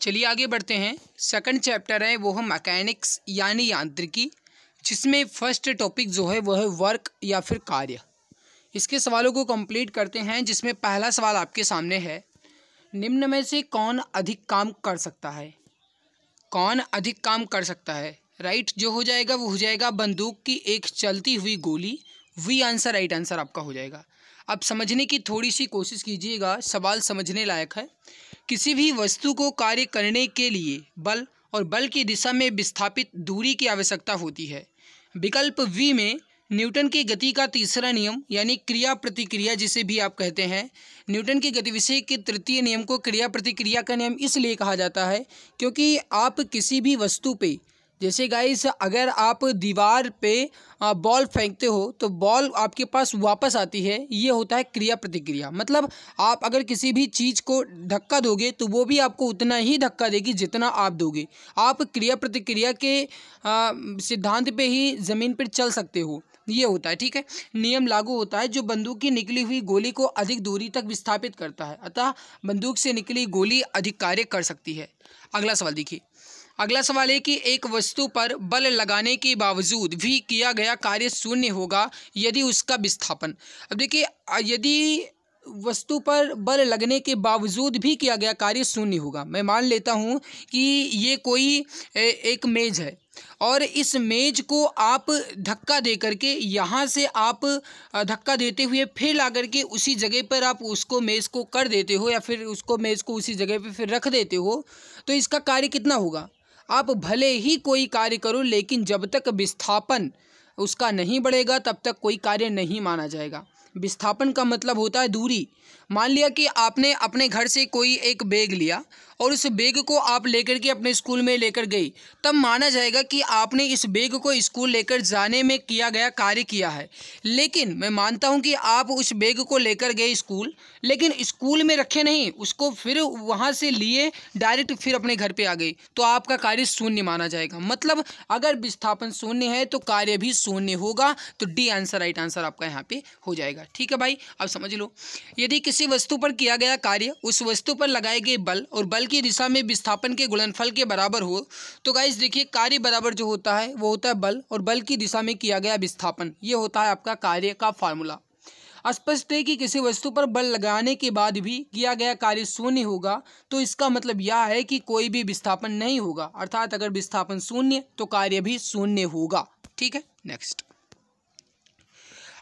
चलिए आगे बढ़ते हैं। सेकंड चैप्टर है वो है मैकेनिक्स यानी यांत्रिकी, जिसमें फर्स्ट टॉपिक जो है वो है वर्क या फिर कार्य। इसके सवालों को कंप्लीट करते हैं, जिसमें पहला सवाल आपके सामने है, निम्न में से कौन अधिक काम कर सकता है? कौन अधिक काम कर सकता है? राइट जो हो जाएगा वो हो जाएगा बंदूक की एक चलती हुई गोली। वी आंसर राइट आंसर आपका हो जाएगा। अब समझने की थोड़ी सी कोशिश कीजिएगा, सवाल समझने लायक है। किसी भी वस्तु को कार्य करने के लिए बल और बल की दिशा में विस्थापित दूरी की आवश्यकता होती है। विकल्प वी में न्यूटन की गति का तीसरा नियम यानी क्रिया प्रतिक्रिया जिसे भी आप कहते हैं, न्यूटन के गतिविषय के तृतीय नियम को क्रिया प्रतिक्रिया का नियम इसलिए कहा जाता है क्योंकि आप किसी भी वस्तु पे, जैसे गाइस अगर आप दीवार पे बॉल फेंकते हो तो बॉल आपके पास वापस आती है, ये होता है क्रिया प्रतिक्रिया। मतलब आप अगर किसी भी चीज़ को धक्का दोगे तो वो भी आपको उतना ही धक्का देगी जितना आप दोगे। आप क्रिया प्रतिक्रिया के सिद्धांत पे ही ज़मीन पर चल सकते हो, ये होता है। ठीक है, नियम लागू होता है जो बंदूक की निकली हुई गोली को अधिक दूरी तक विस्थापित करता है, अतः बंदूक से निकली गोली अधिक कार्य कर सकती है। अगला सवाल देखिए। अगला सवाल है कि एक वस्तु पर बल लगाने के बावजूद भी किया गया कार्य शून्य होगा यदि उसका विस्थापन। अब देखिए, यदि वस्तु पर बल लगने के बावजूद भी किया गया कार्य शून्य होगा, मैं मान लेता हूँ कि ये कोई एक मेज है और इस मेज को आप धक्का दे करके यहाँ से आप धक्का देते हुए फिर ला करके उसी जगह पर आप उसको मेज को कर देते हो या फिर उसको मेज को उसी जगह पे फिर रख देते हो, तो इसका कार्य कितना होगा? आप भले ही कोई कार्य करो लेकिन जब तक विस्थापन उसका नहीं बढ़ेगा तब तक कोई कार्य नहीं माना जाएगा। विस्थापन का मतलब होता है दूरी। मान लिया कि आपने अपने घर से कोई एक बैग लिया और उस बैग को आप लेकर के अपने स्कूल में लेकर गई, तब माना जाएगा कि आपने इस बैग को स्कूल लेकर जाने में किया गया कार्य किया है। लेकिन मैं मानता हूं कि आप उस बैग को लेकर गए स्कूल, लेकिन स्कूल में रखे नहीं, उसको फिर वहां से लिए डायरेक्ट फिर अपने घर पे आ गए, तो आपका कार्य शून्य माना जाएगा। मतलब अगर विस्थापन शून्य है तो कार्य भी शून्य होगा। तो डी आंसर राइट आंसर आपका यहाँ पे हो जाएगा। ठीक है भाई, अब समझ लो, यदि किसी वस्तु पर किया गया कार्य उस वस्तु पर लगाए गए बल और बल की दिशा में विस्थापन के गुणनफल के बराबर हो, तो गाइस देखिए कार्य बराबर जो होता है वो होता है बल और बल की दिशा में किया गया विस्थापन, ये होता है आपका कार्य का फार्मूला। स्पष्ट है कि किसी वस्तु पर बल लगाने के बाद भी किया गया कार्य शून्य होगा, तो इसका मतलब यह है कि कोई भी विस्थापन नहीं होगा, अर्थात अगर विस्थापन शून्य तो कार्य भी शून्य होगा। ठीक है, नेक्स्ट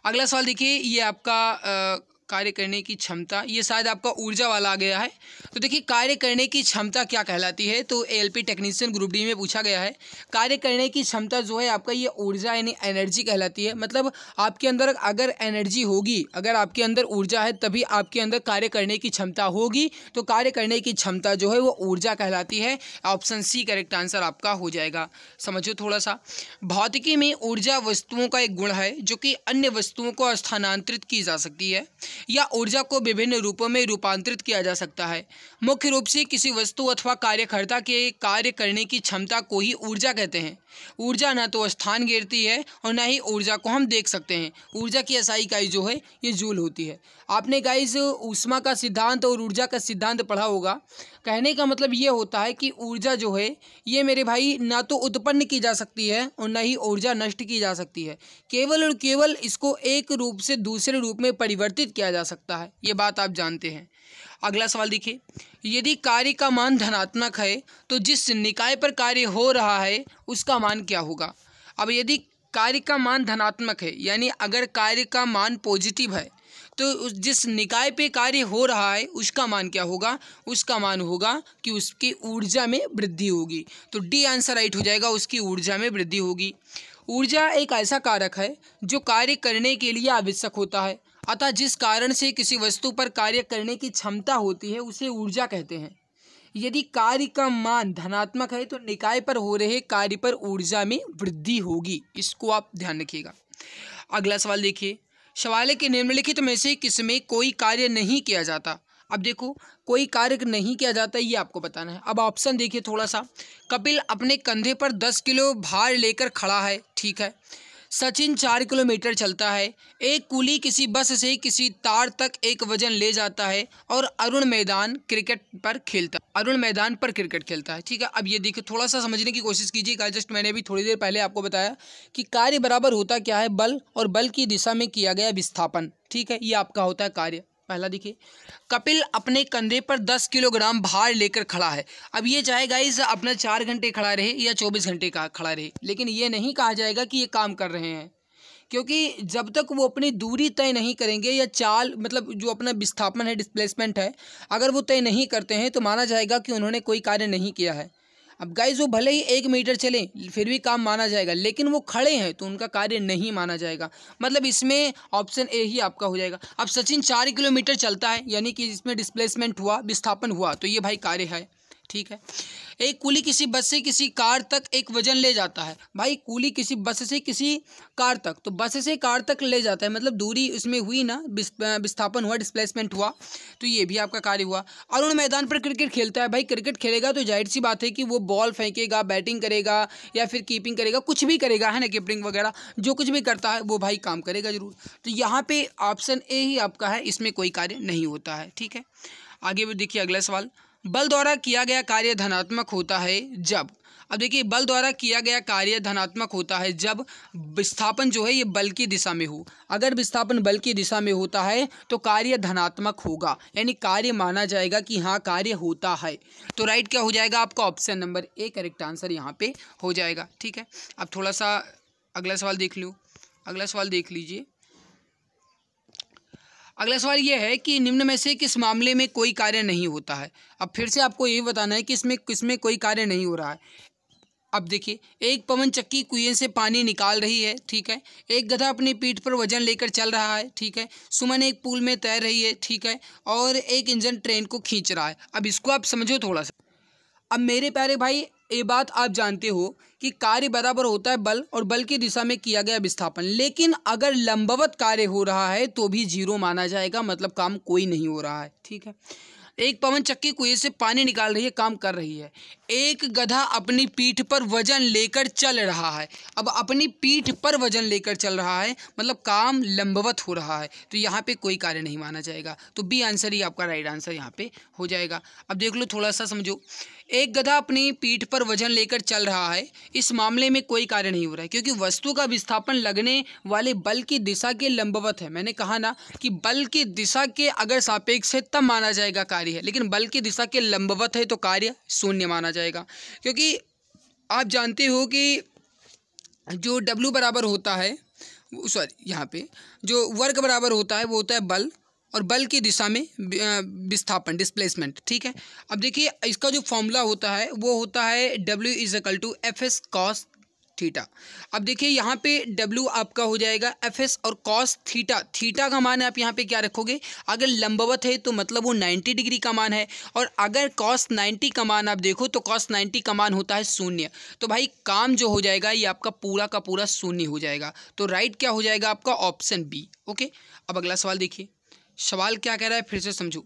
अगला सवाल देखिए। ये आपका कार्य करने की क्षमता, ये शायद आपका ऊर्जा वाला आ गया है। तो देखिए कार्य करने की क्षमता क्या कहलाती है, तो एएलपी टेक्नीशियन ग्रुप डी में पूछा गया है। कार्य करने की क्षमता जो है आपका ये ऊर्जा यानी एनर्जी कहलाती है। मतलब आपके अंदर अगर एनर्जी होगी, अगर आपके अंदर ऊर्जा है तभी आपके अंदर कार्य करने की क्षमता होगी, तो कार्य करने की क्षमता जो है वो ऊर्जा कहलाती है। ऑप्शन सी करेक्ट आंसर आपका हो जाएगा। समझो थोड़ा सा, भौतिकी में ऊर्जा वस्तुओं का एक गुण है जो कि अन्य वस्तुओं को स्थानांतरित की जा सकती है या ऊर्जा को विभिन्न रूपों में रूपांतरित किया जा सकता है। मुख्य रूप से किसी वस्तु अथवा कार्यकर्ता के कार्य करने की क्षमता को ही ऊर्जा कहते हैं। ऊर्जा ना तो स्थान घेरती है और ना ही ऊर्जा को हम देख सकते हैं। ऊर्जा की SI इकाई जो है ये जूल होती है। आपने गाइस ऊष्मा का सिद्धांत और ऊर्जा का सिद्धांत पढ़ा होगा। कहने का मतलब ये होता है कि ऊर्जा जो है ये मेरे भाई ना तो उत्पन्न की जा सकती है और ना ही ऊर्जा नष्ट की जा सकती है। केवल और केवल इसको एक रूप से दूसरे रूप में परिवर्तित किया जा सकता है, ये बात आप जानते हैं। अगला सवाल देखिए, यदि कार्य का मान धनात्मक है तो जिस निकाय पर कार्य हो रहा है उसका मान क्या होगा? अब यदि कार्य का मान धनात्मक है यानी अगर कार्य का मान पॉजिटिव है तो जिस निकाय पे कार्य हो रहा है उसका मान क्या होगा? उसका मान होगा कि उसकी ऊर्जा में वृद्धि होगी। तो डी आंसर राइट हो जाएगा, उसकी ऊर्जा में वृद्धि होगी। ऊर्जा एक ऐसा कारक है जो कार्य करने के लिए आवश्यक होता है, अतः जिस कारण से किसी वस्तु पर कार्य करने की क्षमता होती है उसे ऊर्जा कहते हैं। यदि कार्य का मान धनात्मक है तो निकाय पर हो रहे कार्य पर ऊर्जा में वृद्धि होगी, इसको आप ध्यान रखिएगा। अगला सवाल देखिए, सवाल है कि निम्नलिखित में से किसमें कोई कार्य नहीं किया जाता? अब देखो कोई कार्य नहीं किया जाता ये आपको बताना है। अब ऑप्शन देखिए थोड़ा सा। कपिल अपने कंधे पर 10 किलो भार लेकर खड़ा है, ठीक है। सचिन 4 किलोमीटर चलता है। एक कुली किसी बस से किसी तार तक एक वजन ले जाता है और अरुण मैदान पर क्रिकेट खेलता है। ठीक है, अब ये देखिए, थोड़ा सा समझने की कोशिश कीजिएगा। जस्ट मैंने अभी थोड़ी देर पहले आपको बताया कि कार्य बराबर होता क्या है, बल और बल की दिशा में किया गया विस्थापन। ठीक है, ये आपका होता है कार्य। पहला देखिए, कपिल अपने कंधे पर 10 किलोग्राम भार लेकर खड़ा है। अब ये चाहे गाइस अपना 4 घंटे खड़ा रहे या 24 घंटे का खड़ा रहे, लेकिन ये नहीं कहा जाएगा कि ये काम कर रहे हैं, क्योंकि जब तक वो अपनी दूरी तय नहीं करेंगे या चाल मतलब जो अपना विस्थापन है, डिस्प्लेसमेंट है, अगर वो तय नहीं करते हैं तो माना जाएगा कि उन्होंने कोई कार्य नहीं किया है। अब गाइस वो भले ही 1 मीटर चले फिर भी काम माना जाएगा, लेकिन वो खड़े हैं तो उनका कार्य नहीं माना जाएगा। मतलब इसमें ऑप्शन ए ही आपका हो जाएगा। अब सचिन 4 किलोमीटर चलता है, यानी कि इसमें डिस्प्लेसमेंट हुआ, विस्थापन हुआ, तो ये भाई कार्य है। ठीक है, एक कुली किसी बस से किसी कार तक एक वजन ले जाता है। भाई कुली किसी बस से किसी कार तक, तो बस से कार तक ले जाता है, मतलब दूरी उसमें हुई ना, विस्थापन हुआ, डिस्प्लेसमेंट हुआ, तो ये भी आपका कार्य हुआ। अरुण मैदान पर क्रिकेट खेलता है। भाई क्रिकेट खेलेगा तो जाहिर सी बात है कि वो बॉल फेंकेगा, बैटिंग करेगा या फिर कीपिंग करेगा, कुछ भी करेगा, है ना, कीपिंग वगैरह जो कुछ भी करता है वो भाई काम करेगा जरूर। तो यहाँ पे ऑप्शन ए ही आपका है, इसमें कोई कार्य नहीं होता है। ठीक है, आगे भी देखिए अगला सवाल, बल द्वारा किया गया कार्य धनात्मक होता है जब। अब देखिए, बल द्वारा किया गया कार्य धनात्मक होता है जब विस्थापन जो है ये बल की दिशा में हो। अगर विस्थापन बल की दिशा में होता है तो कार्य धनात्मक होगा, यानी कार्य माना जाएगा कि हाँ कार्य होता है। तो राइट क्या हो जाएगा आपका, option number A correct answer यहाँ पे हो जाएगा। ठीक है, अब थोड़ा सा अगला सवाल देख लो। अगला सवाल देख लीजिए। अगला सवाल यह है कि निम्न में से किस मामले में कोई कार्य नहीं होता है। अब फिर से आपको ये बताना है कि इसमें किसमें कोई कार्य नहीं हो रहा है। अब देखिए, एक पवन चक्की कुएं से पानी निकाल रही है। ठीक है, एक गधा अपनी पीठ पर वजन लेकर चल रहा है। ठीक है, सुमन एक पूल में तैर रही है। ठीक है, और एक इंजन ट्रेन को खींच रहा है। अब इसको आप समझो थोड़ा सा। अब मेरे प्यारे भाई, ये बात आप जानते हो कि कार्य बराबर होता है बल और बल की दिशा में किया गया विस्थापन, लेकिन अगर लंबवत कार्य हो रहा है तो भी 0 माना जाएगा, मतलब काम कोई नहीं हो रहा है। ठीक है, एक पवन चक्की कुएं से पानी निकाल रही है, काम कर रही है। एक गधा अपनी पीठ पर वजन लेकर चल रहा है। अब अपनी पीठ पर वजन लेकर चल रहा है, मतलब काम लंबवत हो रहा है, तो यहाँ पे कोई कार्य नहीं माना जाएगा। तो बी आंसर ही आपका राइट आंसर यहाँ पे हो जाएगा। अब देख लो, थोड़ा सा समझो। एक गधा अपनी पीठ पर वजन लेकर चल रहा है, इस मामले में कोई कार्य नहीं हो रहा है, क्योंकि वस्तु का विस्थापन लगने वाले बल की दिशा के लंबवत है। मैंने कहा ना कि बल की दिशा के अगर सापेक्ष है तब माना जाएगा कार्य है, लेकिन बल की दिशा के लंबवत है तो कार्य शून्य माना जाएगा। क्योंकि आप जानते हो कि जो W बराबर होता है, सॉरी यहाँ पे जो वर्ग बराबर होता है वो होता है बल, और बल की दिशा में विस्थापन, डिस्प्लेसमेंट। ठीक है, अब देखिए इसका जो फॉर्मूला होता है वो होता है W = Fs cos थीटा। अब देखिए यहाँ पे W आपका हो जाएगा Fs और cos थीटा। थीटा का मान आप यहाँ पे क्या रखोगे, अगर लंबवत है तो मतलब वो 90 डिग्री का मान है, और अगर cos 90 का मान आप देखो तो cos 90 का मान होता है 0। तो भाई काम जो हो जाएगा ये आपका पूरा का पूरा 0 हो जाएगा। तो राइट क्या हो जाएगा आपका, ऑप्शन बी। ओके, अब अगला सवाल देखिए। सवाल क्या कह रहा है फिर से समझो।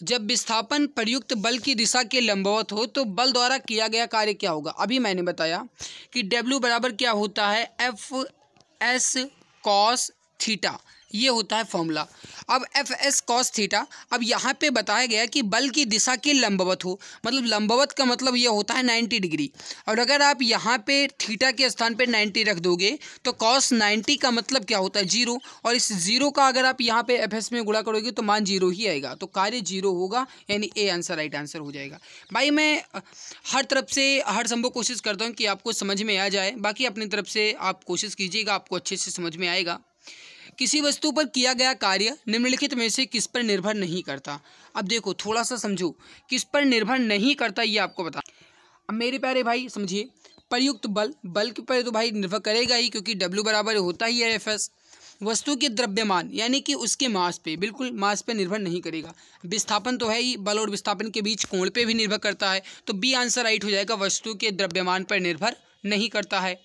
जब विस्थापन प्रयुक्त बल की दिशा के लंबवत हो तो बल द्वारा किया गया कार्य क्या होगा। अभी मैंने बताया कि W बराबर क्या होता है, Fs cos थीटा, ये होता है फॉर्मूला। अब Fs cos थीटा, अब यहाँ पे बताया गया कि बल की दिशा के लंबवत हो, मतलब लंबवत का मतलब ये होता है 90 डिग्री, और अगर आप यहाँ पे थीटा के स्थान पे 90 रख दोगे तो cos 90 का मतलब क्या होता है 0, और इस 0 का अगर आप यहाँ पे Fs में गुणा करोगे तो मान 0 ही आएगा, तो कार्य 0 होगा, यानी ए आंसर राइट आंसर हो जाएगा। भाई मैं हर तरफ से हर संभव कोशिश करता हूँ कि आपको समझ में आ जाए, बाकी अपनी तरफ से आप कोशिश कीजिएगा, आपको अच्छे से समझ में आएगा। किसी वस्तु पर किया गया कार्य निम्नलिखित में से किस पर निर्भर नहीं करता। अब देखो थोड़ा सा समझो, किस पर निर्भर नहीं करता ये आपको बता। अब मेरे प्यारे भाई समझिए, प्रयुक्त बल, बल के पर तो भाई निर्भर करेगा ही, क्योंकि W बराबर होता ही है Fs। वस्तु के द्रव्यमान यानी कि उसके मास पे, बिल्कुल मास पे निर्भर नहीं करेगा। विस्थापन तो है ही, बल और विस्थापन के बीच कोण पे भी निर्भर करता है, तो बी आंसर राइट हो जाएगा, वस्तु के द्रव्यमान पर निर्भर नहीं करता है।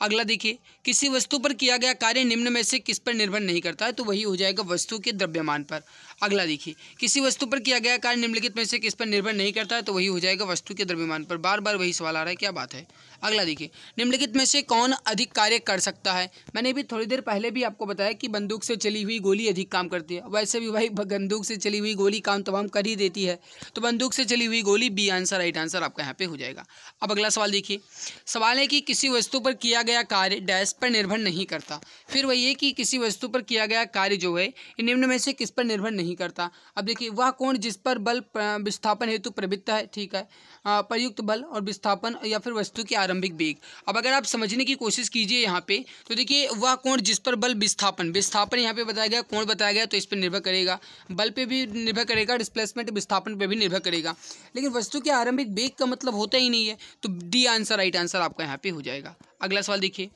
अगला देखिए, किसी वस्तु पर किया गया कार्य निम्न में से किस पर निर्भर नहीं करता है, तो वही हो जाएगा वस्तु के द्रव्यमान पर। अगला देखिए, किसी वस्तु पर किया गया कार्य निम्नलिखित में से किस पर निर्भर नहीं करता है, तो वही हो जाएगा वस्तु के द्रव्यमान पर। बार बार वही सवाल आ रहा है, क्या बात है। अगला देखिए, निम्नलिखित में से कौन अधिक कार्य कर सकता है। मैंने भी थोड़ी देर पहले भी आपको बताया कि बंदूक से चली हुई गोली अधिक काम करती है। वैसे भी भाई बंदूक से चली हुई गोली काम तमाम कर ही देती है, तो बंदूक से चली हुई गोली बी आंसर, राइट आंसर आपका यहाँ पे हो जाएगा। अब अगला सवाल देखिए, सवाल है कि किसी वस्तु पर किया गया कार्य डैश पर निर्भर नहीं करता। फिर वही है कि किसी वस्तु पर किया गया कार्य जो है निम्न में से किस पर निर्भर नहीं करता। अब देखिए, वह कोण जिस पर बल विस्थापन हेतु प्रवृत्त है, ठीक है, प्रयुक्त बल और विस्थापन या फिर वस्तु की आरंभिक वेग। अब अगर आप समझने की कोशिश कीजिए यहाँ पे, तो देखिए वह कोण जिस पर बल विस्थापन यहाँ पे बताया गया, कोण बताया गया, तो इस पर निर्भर करेगा, बल पे भी निर्भर करेगा, डिस्प्लेसमेंट विस्थापन पे भी निर्भर करेगा। लेकिन वस्तु के आरंभिक वेग का मतलब होता ही नहीं है, तो डी आंसर, राइट आंसर आपका यहाँ पे हो जाएगा। अगला सवाल देखिए,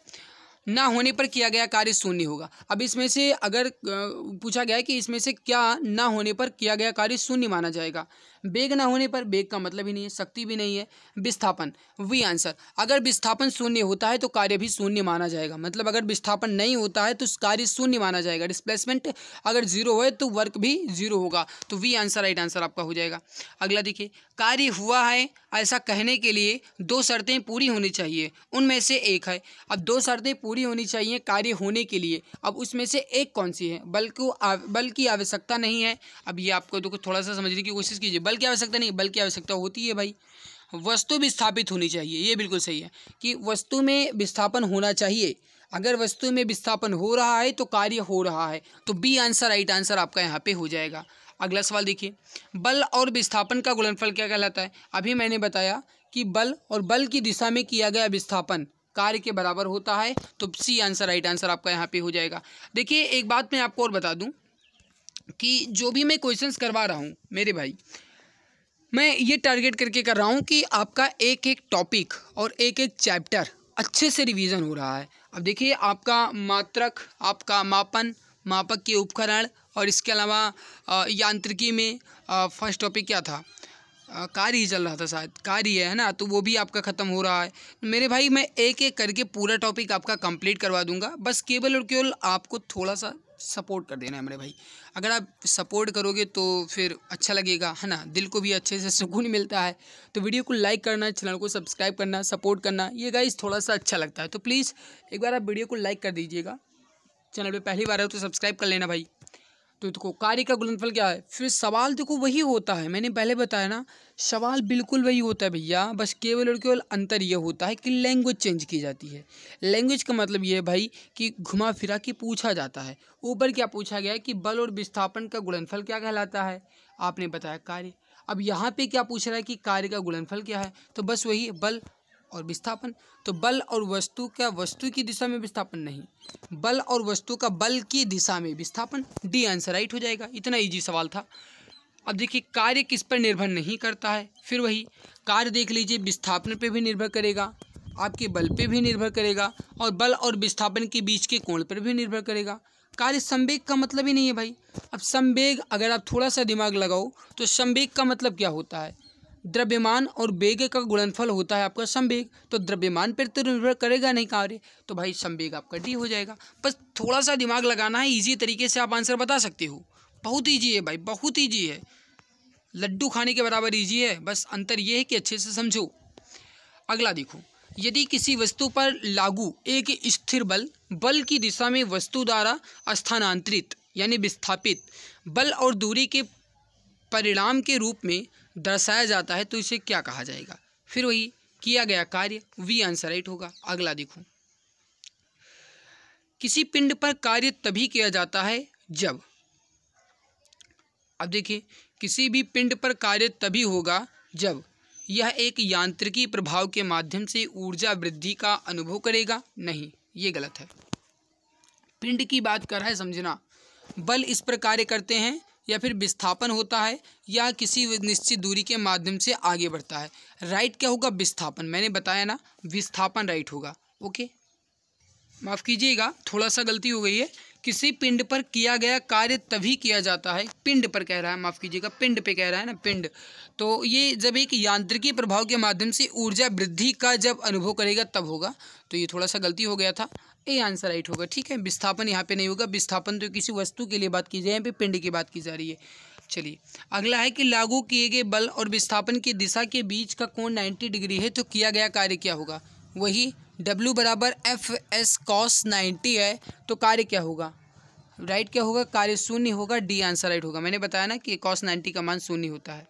ना होने पर किया गया कार्य शून्य होगा। अब इसमें से अगर पूछा गया है कि इसमें से क्या ना होने पर किया गया कार्य शून्य माना जाएगा। वेग ना होने पर, वेग का मतलब ही नहीं है, शक्ति भी नहीं है, विस्थापन, वी आंसर। अगर विस्थापन शून्य होता है तो कार्य भी शून्य माना जाएगा, मतलब अगर विस्थापन नहीं होता है तो कार्य शून्य माना जाएगा। डिस्प्लेसमेंट अगर जीरो है तो वर्क भी जीरो होगा, तो वी आंसर, राइट आंसर आपका हो जाएगा। अगला देखिए, कार्य हुआ है ऐसा कहने के लिए दो शर्तें पूरी होनी चाहिए, उनमें से एक है। अब दो शर्तें पूरी होनी चाहिए कार्य होने के लिए, अब उसमें से एक कौन सी है। बल की आवश्यकता नहीं है। अब ये आपको तो थोड़ा सा समझने की कोशिश कीजिए, बल की आवश्यकता नहीं, बल की आवश्यकता होती है भाई। वस्तु विस्थापित होनी चाहिए, ये बिल्कुल सही है कि वस्तु में विस्थापन होना चाहिए। अगर वस्तु में विस्थापन हो रहा है तो कार्य हो रहा है, तो बी आंसर, राइट आंसर आपका यहाँ पे हो जाएगा। अगला सवाल देखिए, बल और विस्थापन का गुणनफल क्या कहलाता है। अभी मैंने बताया कि बल और बल की दिशा में किया गया विस्थापन कार्य के बराबर होता है, तो सी आंसर, राइट आंसर आपका यहाँ पे हो जाएगा। देखिए एक बात मैं आपको और बता दूं कि जो भी मैं क्वेश्चंस करवा रहा हूँ मेरे भाई, मैं ये टारगेट करके कर रहा हूँ कि आपका एक एक टॉपिक और एक एक चैप्टर अच्छे से रिवीजन हो रहा है। अब देखिए, आपका मात्रक, आपका मापन, मापक के उपकरण, और इसके अलावा यांत्रिकी में फर्स्ट टॉपिक क्या था, कार्य ही चल रहा था शायद, कार्य है ना, तो वो भी आपका ख़त्म हो रहा है। मेरे भाई मैं एक एक करके पूरा टॉपिक आपका कंप्लीट करवा दूंगा, बस केवल और केवल आपको थोड़ा सा सपोर्ट कर देना है मेरे भाई। अगर आप सपोर्ट करोगे तो फिर अच्छा लगेगा, है ना, दिल को भी अच्छे से सुकून मिलता है। तो वीडियो को लाइक करना, चैनल को सब्सक्राइब करना, सपोर्ट करना, ये गाइस थोड़ा सा अच्छा लगता है। तो प्लीज़ एक बार आप वीडियो को लाइक कर दीजिएगा, चैनल पे पहली बार है तो सब्सक्राइब कर लेना भाई। तो देखो, कार्य का गुणनफल क्या है, फिर सवाल देखो वही होता है, मैंने पहले बताया ना, सवाल बिल्कुल वही होता है भैया, बस केवल और केवल अंतर ये होता है कि लैंग्वेज चेंज की जाती है। लैंग्वेज का मतलब ये है भाई कि घुमा फिरा के पूछा जाता है। ऊपर क्या पूछा गया है कि बल और विस्थापन का गुणनफल क्या कहलाता है, आपने बताया कार्य। अब यहाँ पे क्या पूछ रहा है कि कार्य का गुणनफल क्या है, तो बस वही बल और विस्थापन। तो बल और वस्तु का वस्तु की दिशा में विस्थापन नहीं, बल और वस्तु का बल की दिशा में विस्थापन, डी आंसर राइट हो जाएगा। इतना इजी सवाल था। अब देखिए, कार्य किस पर निर्भर नहीं करता है, फिर वही कार्य देख लीजिए, विस्थापन पे भी निर्भर करेगा, आपके बल पे भी निर्भर करेगा, और बल और विस्थापन के बीच के कोण पर भी निर्भर करेगा। कार्य संवेग का मतलब ही नहीं है भाई। अब संवेग, अगर आप थोड़ा सा दिमाग लगाओ तो संवेग का मतलब क्या होता है, द्रव्यमान और वेग का गुणनफल होता है आपका संवेग, तो द्रव्यमान पर तो निर्भर करेगा नहीं कार्य, तो भाई संवेग आपका डी हो जाएगा। बस थोड़ा सा दिमाग लगाना है, इजी तरीके से आप आंसर बता सकते हो। बहुत ईजी है भाई, बहुत ईजी है, लड्डू खाने के बराबर ईजी है, बस अंतर ये है कि अच्छे से समझो। अगला देखो, यदि किसी वस्तु पर लागू एक स्थिर बल की दिशा में वस्तु द्वारा स्थानांतरित यानी विस्थापित बल और दूरी के परिणाम के रूप में दर्शाया जाता है, तो इसे क्या कहा जाएगा। फिर वही किया गया कार्य, वी आंसर राइट होगा। अगला देखो, किसी पिंड पर कार्य तभी किया जाता है जब, अब देखिए, किसी भी पिंड पर कार्य तभी होगा जब यह एक यांत्रिकी प्रभाव के माध्यम से ऊर्जा वृद्धि का अनुभव करेगा। नहीं, ये गलत है। पिंड की बात कर रहा है, समझना, बल इस पर कार्य करते हैं या फिर विस्थापन होता है या किसी निश्चित दूरी के माध्यम से आगे बढ़ता है। राइट क्या होगा, विस्थापन। मैंने बताया ना, विस्थापन राइट होगा। ओके, माफ़ कीजिएगा, थोड़ा सा गलती हो गई है, किसी पिंड पर किया गया कार्य तभी किया जाता है, पिंड पर कह रहा है, माफ़ कीजिएगा, पिंड पे कह रहा है ना, पिंड। तो ये जब एक यांत्रिकी प्रभाव के माध्यम से ऊर्जा वृद्धि का जब अनुभव करेगा तब होगा। तो ये थोड़ा सा गलती हो गया था, ये आंसर राइट होगा। ठीक है, विस्थापन यहाँ पे नहीं होगा, विस्थापन तो किसी वस्तु के लिए बात की जाए, यहाँ पे पिंड की बात की जा रही है। चलिए अगला है कि लागू किए गए बल और विस्थापन की दिशा के बीच का कोण 90 डिग्री है तो किया गया कार्य क्या होगा। वही W बराबर FS cos 90 है तो कार्य क्या होगा, राइट क्या होगा, कार्य शून्य होगा, डी आंसर राइट होगा। मैंने बताया ना कि cos 90 का मान शून्य होता है।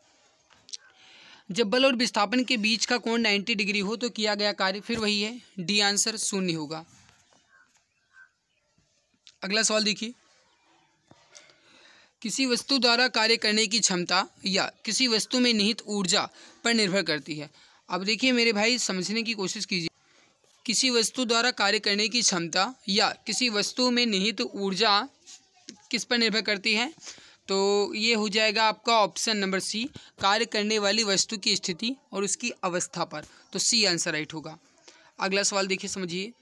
जब बल और विस्थापन के बीच का कोण 90 डिग्री हो तो किया गया कार्य फिर वही है, डी आंसर शून्य होगा। अगला सवाल देखिए, किसी वस्तु द्वारा कार्य करने की क्षमता या किसी वस्तु में निहित ऊर्जा पर निर्भर करती है। अब देखिए मेरे भाई, समझने की कोशिश कीजिए। किसी वस्तु द्वारा कार्य करने की क्षमता या किसी वस्तु में निहित ऊर्जा किस पर निर्भर करती है, तो ये हो जाएगा आपका ऑप्शन नंबर सी, कार्य करने वाली वस्तु की स्थिति और उसकी अवस्था पर। तो सी आंसर राइट होगा। अगला सवाल देखिए, समझिए,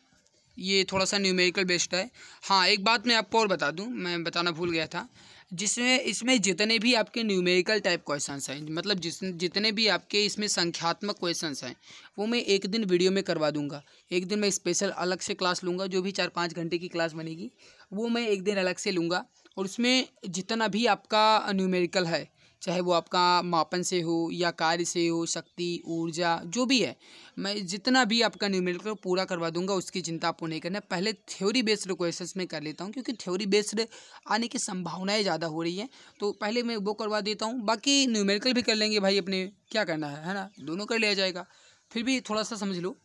ये थोड़ा सा न्यूमेरिकल बेस्ड है। हाँ, एक बात मैं आपको और बता दूं, मैं बताना भूल गया था, इसमें जितने भी आपके न्यूमेरिकल टाइप क्वेश्चंस हैं, मतलब जितने भी आपके इसमें संख्यात्मक क्वेश्चंस हैं, वो मैं एक दिन वीडियो में करवा दूंगा। एक दिन मैं स्पेशल अलग से क्लास लूँगा, जो भी 4-5 घंटे की क्लास बनेगी वो मैं एक दिन अलग से लूँगा। और उसमें जितना भी आपका न्यूमेरिकल है, चाहे वो आपका मापन से हो या कार्य से हो, शक्ति, ऊर्जा, जो भी है, मैं जितना भी आपका न्यूमेरिकल पूरा करवा दूंगा, उसकी चिंता आपको नहीं करना। पहले थ्योरी बेस्ड क्वेश्चंस में कर लेता हूं, क्योंकि थ्योरी बेस्ड आने की संभावनाएं ज़्यादा हो रही हैं, तो पहले मैं वो करवा देता हूं। बाकी न्यूमेरिकल भी कर लेंगे भाई, अपने क्या करना है ना, दोनों कर लिया जाएगा। फिर भी थोड़ा सा समझ लो,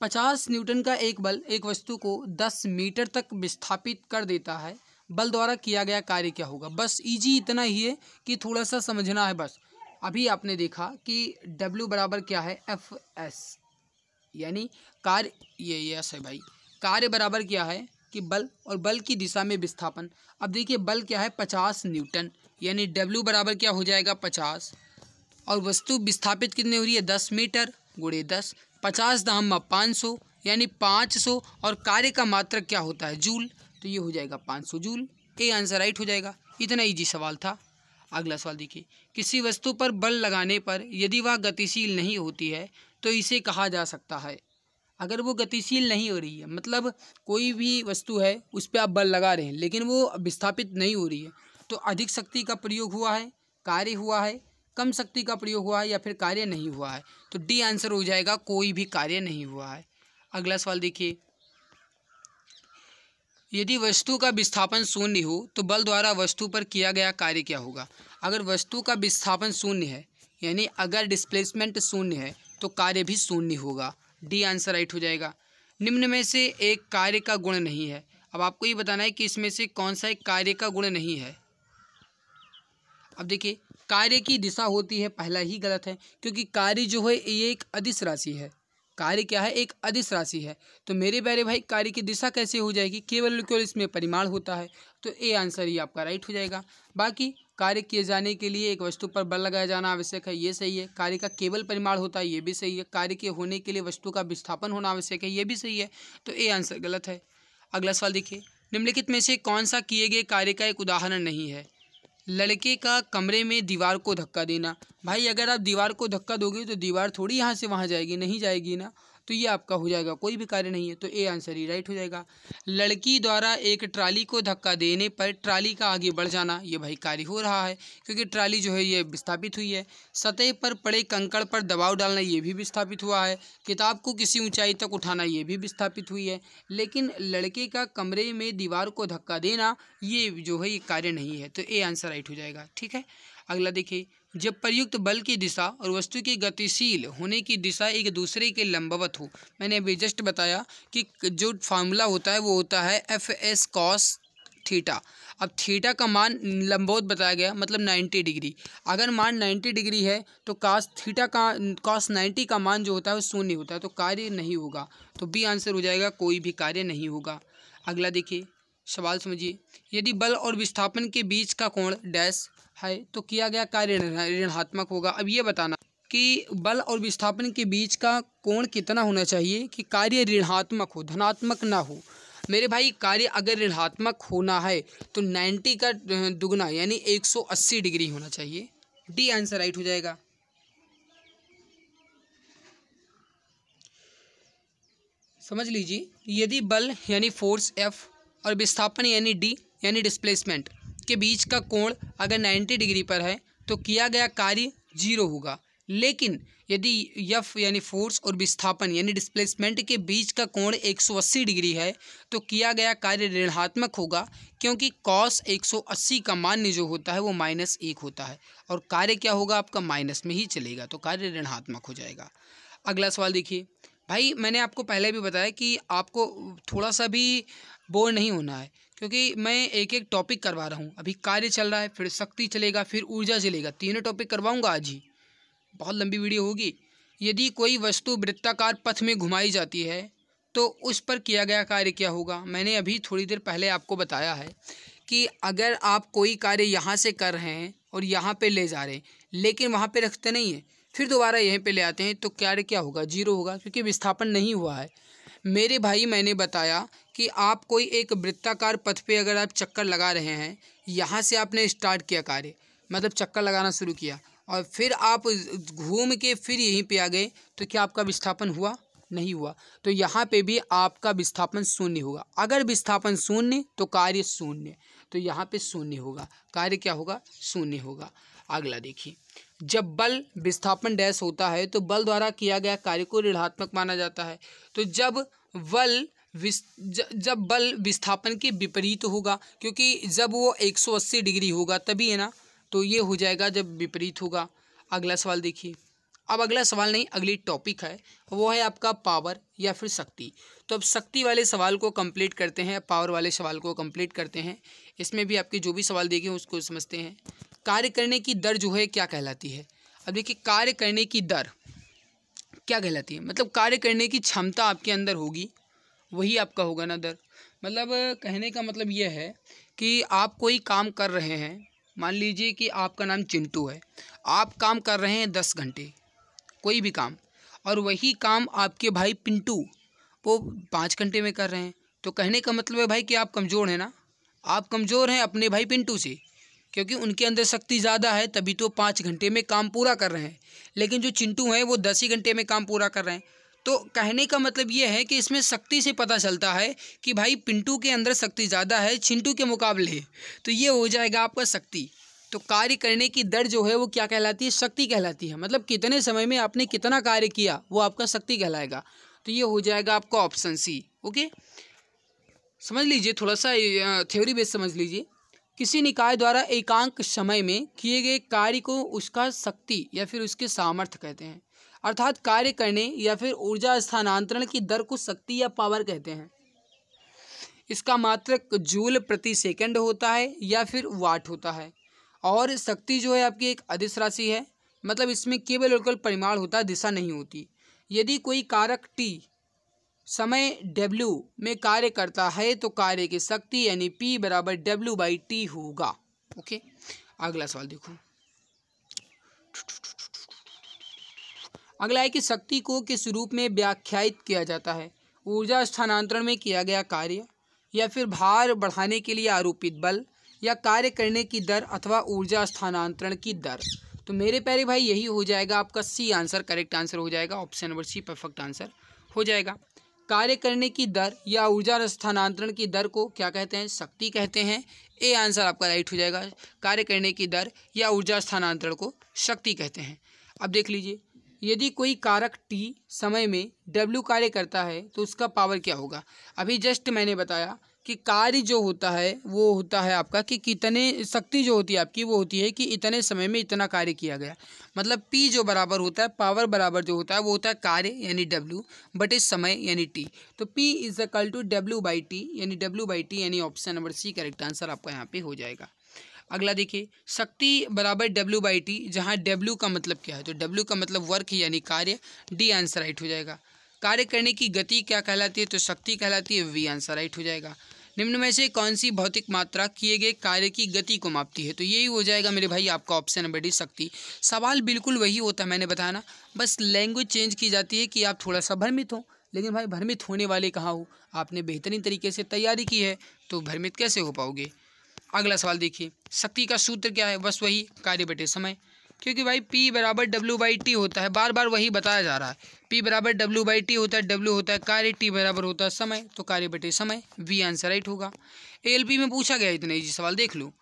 50 न्यूटन का एक बल एक वस्तु को 10 मीटर तक विस्थापित कर देता है, बल द्वारा किया गया कार्य क्या होगा। बस इजी इतना ही है कि थोड़ा सा समझना है बस। अभी आपने देखा कि W बराबर क्या है, FS, यानी कार्य, ये यस है भाई, कार्य बराबर क्या है कि बल, और बल की दिशा में विस्थापन। अब देखिए बल क्या है, 50 न्यूटन, यानी W बराबर क्या हो जाएगा, 50, और वस्तु विस्थापित कितने हो रही है, 10 मीटर गुणे 10, 50 दाम 500, यानी 500, और कार्य का मात्रक क्या होता है, जूल, तो ये हो जाएगा 500 जूल। ए आंसर राइट हो जाएगा। इतना इजी सवाल था। अगला सवाल देखिए, किसी वस्तु पर बल लगाने पर यदि वह गतिशील नहीं होती है तो इसे कहा जा सकता है। अगर वो गतिशील नहीं हो रही है, मतलब कोई भी वस्तु है उस पर आप बल लगा रहे हैं लेकिन वो विस्थापित नहीं हो रही है, तो अधिक शक्ति का प्रयोग हुआ है, कार्य हुआ है, कम शक्ति का प्रयोग हुआ है, या फिर कार्य नहीं हुआ है। तो डी आंसर हो जाएगा, कोई भी कार्य नहीं हुआ है। अगला सवाल देखिए, यदि वस्तु का विस्थापन शून्य हो तो बल द्वारा वस्तु पर किया गया कार्य क्या होगा। अगर वस्तु का विस्थापन शून्य है, यानी अगर डिस्प्लेसमेंट शून्य है, तो कार्य भी शून्य होगा। डी आंसर राइट हो जाएगा। निम्न में से एक कार्य का गुण नहीं है। अब आपको ये बताना है कि इसमें से कौन सा एक कार्य का गुण नहीं है। अब देखिए, कार्य की दिशा होती है, पहला ही गलत है, क्योंकि कार्य जो है ये एक अदिश राशि है। कार्य क्या है, एक अदिश राशि है। तो मेरे प्यारे भाई, कार्य की दिशा कैसे हो जाएगी, केवल इसमें परिमाण होता है। तो ए आंसर ही आपका राइट हो जाएगा। बाकी कार्य किए जाने के लिए एक वस्तु पर बल लगाया जाना आवश्यक है, ये सही है। कार्य का केवल परिमाण होता है, ये भी सही है। कार्य के होने के लिए वस्तु का विस्थापन होना आवश्यक है, ये भी सही है। तो ए आंसर गलत है। अगला सवाल देखिए, निम्नलिखित में से कौन सा किए गए कार्य का एक उदाहरण नहीं है। लड़के का कमरे में दीवार को धक्का देना। भाई अगर आप दीवार को धक्का दोगे तो दीवार थोड़ी यहाँ से वहाँ जाएगी, नहीं जाएगी ना, तो ये आपका हो जाएगा, कोई भी कार्य नहीं है। तो ए आंसर ही राइट हो जाएगा। लड़की द्वारा एक ट्राली को धक्का देने पर ट्राली का आगे बढ़ जाना, ये भाई कार्य हो रहा है, क्योंकि ट्राली जो है ये विस्थापित हुई है। सतह पर पड़े कंकड़ पर दबाव डालना, ये भी विस्थापित हुआ है। किताब को किसी ऊंचाई तक उठाना, ये भी विस्थापित हुई है। लेकिन लड़के का कमरे में दीवार को धक्का देना, ये जो है ये कार्य नहीं है। तो ए आंसर राइट हो जाएगा। ठीक है, अगला देखिए, जब प्रयुक्त बल की दिशा और वस्तु की गतिशील होने की दिशा एक दूसरे के लंबवत हो। मैंने अभी जस्ट बताया कि जो फार्मूला होता है वो होता है FS cos थीटा। अब थीटा का मान लंबवत बताया गया, मतलब 90 डिग्री। अगर मान 90 डिग्री है तो cos 90 का मान जो होता है वो शून्य होता है, तो कार्य नहीं होगा। तो बी आंसर हो जाएगा, कोई भी कार्य नहीं होगा। अगला देखिए, सवाल समझिए, यदि बल और विस्थापन के बीच का कोण डैश है तो किया गया कार्य ऋणात्मक होगा। अब ये बताना कि बल और विस्थापन के बीच का कोण कितना होना चाहिए कि कार्य ऋणात्मक हो, धनात्मक ना हो। मेरे भाई कार्य अगर ऋणात्मक होना है तो 90 का दुगना यानी 180 डिग्री होना चाहिए। डी आंसर राइट हो जाएगा। समझ लीजिए, यदि बल यानी फोर्स F और विस्थापन यानी D यानी डिस्प्लेसमेंट के बीच का कोण अगर 90 डिग्री पर है तो किया गया कार्य 0 होगा। लेकिन यदि F यानी फोर्स और विस्थापन यानी डिस्प्लेसमेंट के बीच का कोण 180 डिग्री है तो किया गया कार्य ऋणात्मक होगा, क्योंकि cos 180 का मान जो होता है वो -1 होता है और कार्य क्या होगा आपका माइनस में ही चलेगा, तो कार्य ऋणात्मक हो जाएगा। अगला सवाल देखिए भाई, मैंने आपको पहले भी बताया कि आपको थोड़ा सा भी बोर नहीं होना है, क्योंकि मैं एक एक टॉपिक करवा रहा हूँ। अभी कार्य चल रहा है, फिर शक्ति चलेगा, फिर ऊर्जा चलेगा, तीनों टॉपिक करवाऊँगा आज ही। बहुत लंबी वीडियो होगी। यदि कोई वस्तु वृत्ताकार पथ में घुमाई जाती है तो उस पर किया गया कार्य क्या होगा। मैंने अभी थोड़ी देर पहले आपको बताया है कि अगर आप कोई कार्य यहाँ से कर रहे हैं और यहाँ पे ले जा रहे हैं, लेकिन वहाँ पे रखते नहीं हैं, फिर दोबारा यहीं पे ले आते हैं, तो कार्य क्या होगा, 0 होगा, क्योंकि विस्थापन नहीं हुआ है। मेरे भाई मैंने बताया कि आप कोई एक वृत्ताकार पथ पे अगर आप चक्कर लगा रहे हैं, यहाँ से आपने स्टार्ट किया कार्य, मतलब चक्कर लगाना शुरू किया और फिर आप घूम के फिर यहीं पे आ गए, तो क्या आपका विस्थापन हुआ, नहीं हुआ। तो यहाँ पे भी आपका विस्थापन 0 होगा। अगर विस्थापन 0 तो कार्य 0, तो यहाँ पे 0 होगा, कार्य क्या होगा, 0 होगा। अगला देखिए, जब बल विस्थापन डैश होता है तो बल द्वारा किया गया कार्य को ऋणात्मक माना जाता है। तो जब बल विस्थापन के विपरीत होगा, क्योंकि जब वो 180 डिग्री होगा तभी है ना, तो ये हो जाएगा जब विपरीत होगा। अगला सवाल देखिए, अब अगला सवाल नहीं, अगली टॉपिक है, वो है आपका पावर या फिर शक्ति। तो अब शक्ति वाले सवाल को कंप्लीट करते हैं, पावर वाले सवाल को कंप्लीट करते हैं। इसमें भी आपके जो भी सवाल देखे उसको समझते हैं। कार्य करने की दर जो है क्या कहलाती है। अब देखिए, कार्य करने की दर क्या कहलाती है, मतलब कार्य करने की क्षमता आपके अंदर होगी, वही आपका होगा ना दर। मतलब कहने का मतलब यह है कि आप कोई काम कर रहे हैं, मान लीजिए कि आपका नाम चिंटू है, आप काम कर रहे हैं 10 घंटे कोई भी काम, और वही काम आपके भाई पिंटू वो 5 घंटे में कर रहे हैं। तो कहने का मतलब है भाई कि आप कमज़ोर हैं ना, आप कमज़ोर हैं अपने भाई पिंटू से, क्योंकि उनके अंदर शक्ति ज़्यादा है, तभी तो 5 घंटे में काम पूरा कर रहे हैं। लेकिन जो चिंटू हैं वो 10 ही घंटे में काम पूरा कर रहे हैं। तो कहने का मतलब ये है कि इसमें शक्ति से पता चलता है कि भाई पिंटू के अंदर शक्ति ज़्यादा है चिंटू के मुकाबले, तो ये हो जाएगा आपका शक्ति। तो कार्य करने की दर जो है वो क्या कहलाती है, शक्ति कहलाती है। मतलब कितने समय में आपने कितना कार्य किया वो आपका शक्ति कहलाएगा। तो ये हो जाएगा आपका ऑप्शन सी। ओके, समझ लीजिए, थोड़ा सा थ्योरी बेस समझ लीजिए। किसी निकाय द्वारा एकांक समय में किए गए कार्य को उसका शक्ति या फिर उसके सामर्थ्य कहते हैं। अर्थात कार्य करने या फिर ऊर्जा स्थानांतरण की दर को शक्ति या पावर कहते हैं। इसका मात्रक जूल प्रति सेकंड होता है या फिर वाट होता है। और शक्ति जो है आपकी एक अदिश राशि है, मतलब इसमें केवल और केवल परिमाण होता है, दिशा नहीं होती। यदि कोई कारक T समय W में कार्य करता है तो कार्य की शक्ति यानी P बराबर W/T होगा। ओके, अगला सवाल देखो। अगला है कि शक्ति को किस रूप में व्याख्यायित किया जाता है। ऊर्जा स्थानांतरण में किया गया कार्य, या फिर भार बढ़ाने के लिए आरोपित बल, या कार्य करने की दर अथवा ऊर्जा स्थानांतरण की दर। तो मेरे प्यारे भाई यही हो जाएगा आपका सी आंसर, करेक्ट आंसर हो जाएगा, option number C perfect answer हो जाएगा। कार्य करने की दर या ऊर्जा स्थानांतरण की दर को क्या कहते हैं, शक्ति कहते हैं। ए आंसर आपका राइट हो जाएगा, कार्य करने की दर या ऊर्जा स्थानांतरण को शक्ति कहते हैं। अब देख लीजिए, यदि कोई कारक T समय में W कार्य करता है तो उसका पावर क्या होगा। अभी जस्ट मैंने बताया कि कार्य जो होता है वो होता है आपका कि कितने, शक्ति जो होती है आपकी वो होती है कि इतने समय में इतना कार्य किया गया। मतलब P जो बराबर होता है, पावर बराबर जो होता है वो होता है कार्य यानी W बटे समय यानी T। तो P is equal to W/T यानी W/T यानी option number C correct answer आपका यहाँ पे हो जाएगा। अगला देखिए, शक्ति बराबर W/T, जहाँ W का मतलब क्या है, तो W का मतलब वर्क यानी कार्य, डी आंसर राइट हो जाएगा। कार्य करने की गति क्या कहलाती है, तो शक्ति कहलाती है, वी आंसर राइट हो जाएगा। निम्न में से कौन सी भौतिक मात्रा किए गए कार्य की गति को मापती है, तो यही हो जाएगा मेरे भाई आपका ऑप्शन नंबर डी शक्ति। सवाल बिल्कुल वही होता है, मैंने बताया ना, बस लैंग्वेज चेंज की जाती है कि आप थोड़ा सा भ्रमित हो, लेकिन भाई भ्रमित होने वाले कहाँ हो, आपने बेहतरीन तरीके से तैयारी की है तो भ्रमित कैसे हो पाओगे। अगला सवाल देखिए, शक्ति का सूत्र क्या है, बस वही कार्य बटे समय, क्योंकि भाई P बराबर W/T होता है, बार बार वही बताया जा रहा है। P बराबर W/T होता है, W होता है कार्य, T बराबर होता है समय, तो कार्य बटे समय, V आंसर राइट होगा। ALP में पूछा गया इतना इजी सवाल, देख लो।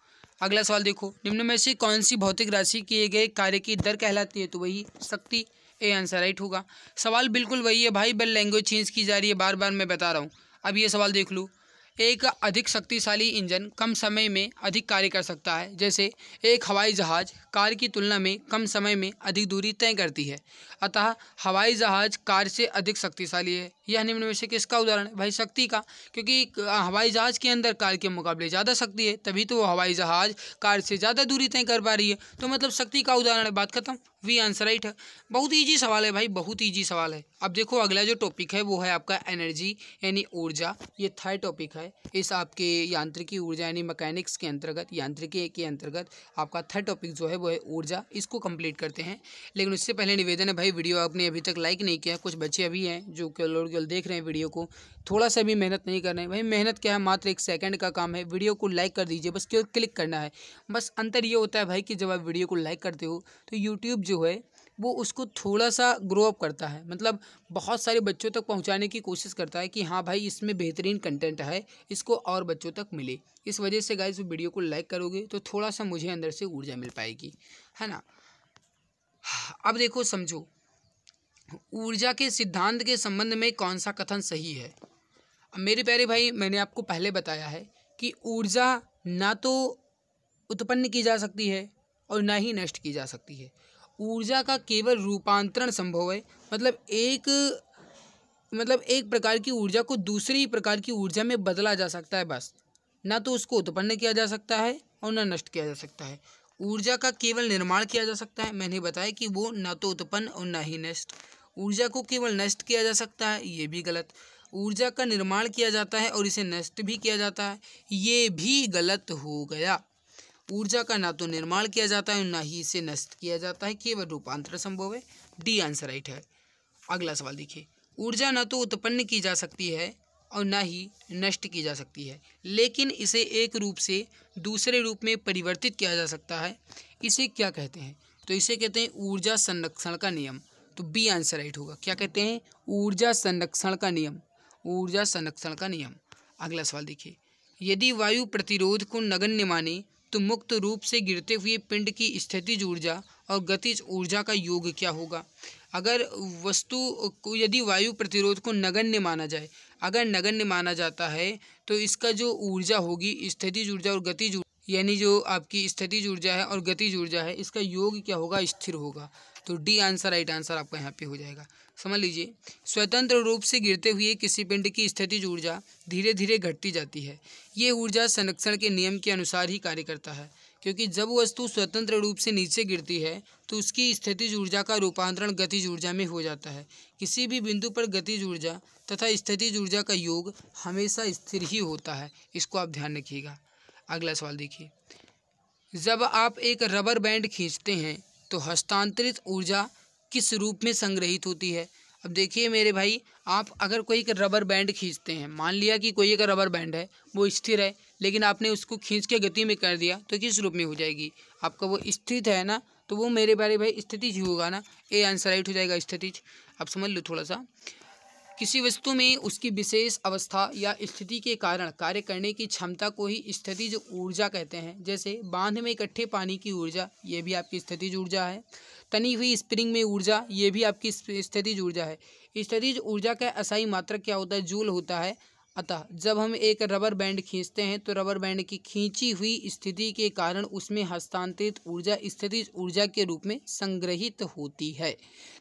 अगला सवाल देखो, निम्न में से कौन सी भौतिक राशि किए गए कार्य की दर कहलाती है, तो वही शक्ति, ए आंसर राइट होगा। सवाल बिल्कुल वही है भाई, बल लैंग्वेज चेंज की जा रही है, बार बार मैं बता रहा हूँ। अब ये सवाल देख लो, एक अधिक शक्तिशाली इंजन कम समय में अधिक कार्य कर सकता है, जैसे एक हवाई जहाज कार की तुलना में कम समय में अधिक दूरी तय करती है, अतः हवाई जहाज कार से अधिक शक्तिशाली है। यह निम्न में से किसका उदाहरण है, भाई शक्ति का, क्योंकि हवाई जहाज के अंदर कार के मुकाबले ज़्यादा शक्ति है, तभी तो वो हवाई जहाज कार से ज़्यादा दूरी तय कर पा रही है, तो मतलब शक्ति का उदाहरण है, बात खत्म, वी आंसर राइट है। बहुत ईजी सवाल है भाई, बहुत ईजी सवाल है। अब देखो अगला जो टॉपिक है वो है आपका एनर्जी यानी ऊर्जा, ये थर्ड टॉपिक है इस आपके यांत्रिकी ऊर्जा यानी मैकेनिक्स के अंतर्गत, यांत्रिकी के अंतर्गत आपका थर्ड टॉपिक जो है वो है ऊर्जा, इसको कंप्लीट करते हैं। लेकिन उससे पहले निवेदन है भाई, वीडियो आपने अभी तक लाइक नहीं किया, कुछ बच्चे अभी हैं जो केवल देख रहे हैं वीडियो को, थोड़ा सा भी मेहनत नहीं कर रहे हैं भाई, मेहनत क्या है, मात्र 1 सेकंड का काम है, वीडियो को लाइक कर दीजिए, बस केवल क्लिक करना है। बस अंतर ये होता है भाई कि जब आप वीडियो को लाइक करते हो तो यूट्यूब जो है वो उसको थोड़ा सा ग्रो अप करता है, मतलब बहुत सारे बच्चों तक पहुंचाने की कोशिश करता है कि हाँ भाई इसमें बेहतरीन कंटेंट है, इसको और बच्चों तक मिले। इस वजह से गाइस वीडियो को लाइक करोगे तो थोड़ा सा मुझे अंदर से ऊर्जा मिल पाएगी, है ना। अब देखो समझो, ऊर्जा के सिद्धांत के संबंध में कौन सा कथन सही है। अब मेरे प्यारे भाई, मैंने आपको पहले बताया है कि ऊर्जा ना तो उत्पन्न की जा सकती है और ना ही नष्ट की जा सकती है। ऊर्जा का केवल रूपांतरण संभव है, मतलब एक प्रकार की ऊर्जा को दूसरी प्रकार की ऊर्जा में बदला जा सकता है, बस। ना तो उसको उत्पन्न किया जा सकता है और ना नष्ट किया जा सकता है। ऊर्जा का केवल निर्माण किया जा सकता है, मैंने बताया कि वो ना तो उत्पन्न और ना ही नष्ट। ऊर्जा को केवल नष्ट किया जा सकता है, ये भी गलत। ऊर्जा का निर्माण किया जाता है और इसे नष्ट भी किया जाता है, ये भी गलत हो गया। ऊर्जा का ना तो निर्माण किया जाता है और ना ही इसे नष्ट किया जाता है, केवल रूपांतरण संभव है, डी आंसर राइट है। अगला सवाल देखिए, ऊर्जा ना तो उत्पन्न की जा सकती है और ना ही नष्ट की जा सकती है, लेकिन इसे एक रूप से दूसरे रूप में परिवर्तित किया जा सकता है, इसे क्या कहते हैं, तो इसे कहते हैं ऊर्जा संरक्षण का नियम, तो बी आंसर राइट होगा। क्या कहते हैं, ऊर्जा संरक्षण का नियम, ऊर्जा संरक्षण का नियम। अगला सवाल देखिए, यदि वायु प्रतिरोध को नगण्य माने तो मुक्त रूप से गिरते हुए पिंड की स्थितिज ऊर्जा और गतिज ऊर्जा का योग क्या होगा। अगर वस्तु को यदि वायु प्रतिरोध को नगण्य माना जाए, अगर नगण्य माना जाता है तो इसका जो ऊर्जा होगी, स्थितिज ऊर्जा और गतिज यानी जो आपकी स्थितिज ऊर्जा है और गतिज ऊर्जा है, इसका योग क्या होगा, स्थिर होगा, तो डी आंसर राइट आंसर आपका यहाँ पे हो जाएगा। समझ लीजिए, स्वतंत्र रूप से गिरते हुए किसी पिंड की स्थितिज ऊर्जा धीरे धीरे घटती जाती है। ये ऊर्जा संरक्षण के नियम के अनुसार ही कार्य करता है, क्योंकि जब वस्तु स्वतंत्र रूप से नीचे गिरती है तो उसकी स्थितिज ऊर्जा का रूपांतरण गतिज ऊर्जा में हो जाता है। किसी भी बिंदु पर गतिज ऊर्जा तथा स्थितिज ऊर्जा का योग हमेशा स्थिर ही होता है, इसको आप ध्यान रखिएगा। अगला सवाल देखिए, जब आप एक रबर बैंड खींचते हैं तो हस्तांतरित ऊर्जा किस रूप में संग्रहित होती है। अब देखिए मेरे भाई, आप अगर कोई एक रबर बैंड खींचते हैं, मान लिया कि कोई एक रबर बैंड है वो स्थिर है, लेकिन आपने उसको खींच के गति में कर दिया तो किस रूप में हो जाएगी, आपका वो स्थित है ना, तो वो मेरे प्यारे भाई स्थितिज ही होगा ना, ए आंसर राइट हो जाएगा, स्थितिज। अब समझ लो थोड़ा सा, किसी वस्तु में उसकी विशेष अवस्था या स्थिति के कारण कार्य करने की क्षमता को ही स्थितिज ऊर्जा कहते हैं। जैसे बांध में इकट्ठे पानी की ऊर्जा, ये भी आपकी स्थितिज ऊर्जा है। तनी हुई स्प्रिंग में ऊर्जा, ये भी आपकी स्थितिज ऊर्जा है। स्थितिज ऊर्जा का असाई मात्रक क्या होता है, जूल होता है। अतः जब हम एक रबर बैंड खींचते हैं तो रबर बैंड की खींची हुई स्थिति के कारण उसमें हस्तांतरित ऊर्जा स्थितिज ऊर्जा के रूप में संग्रहित होती है।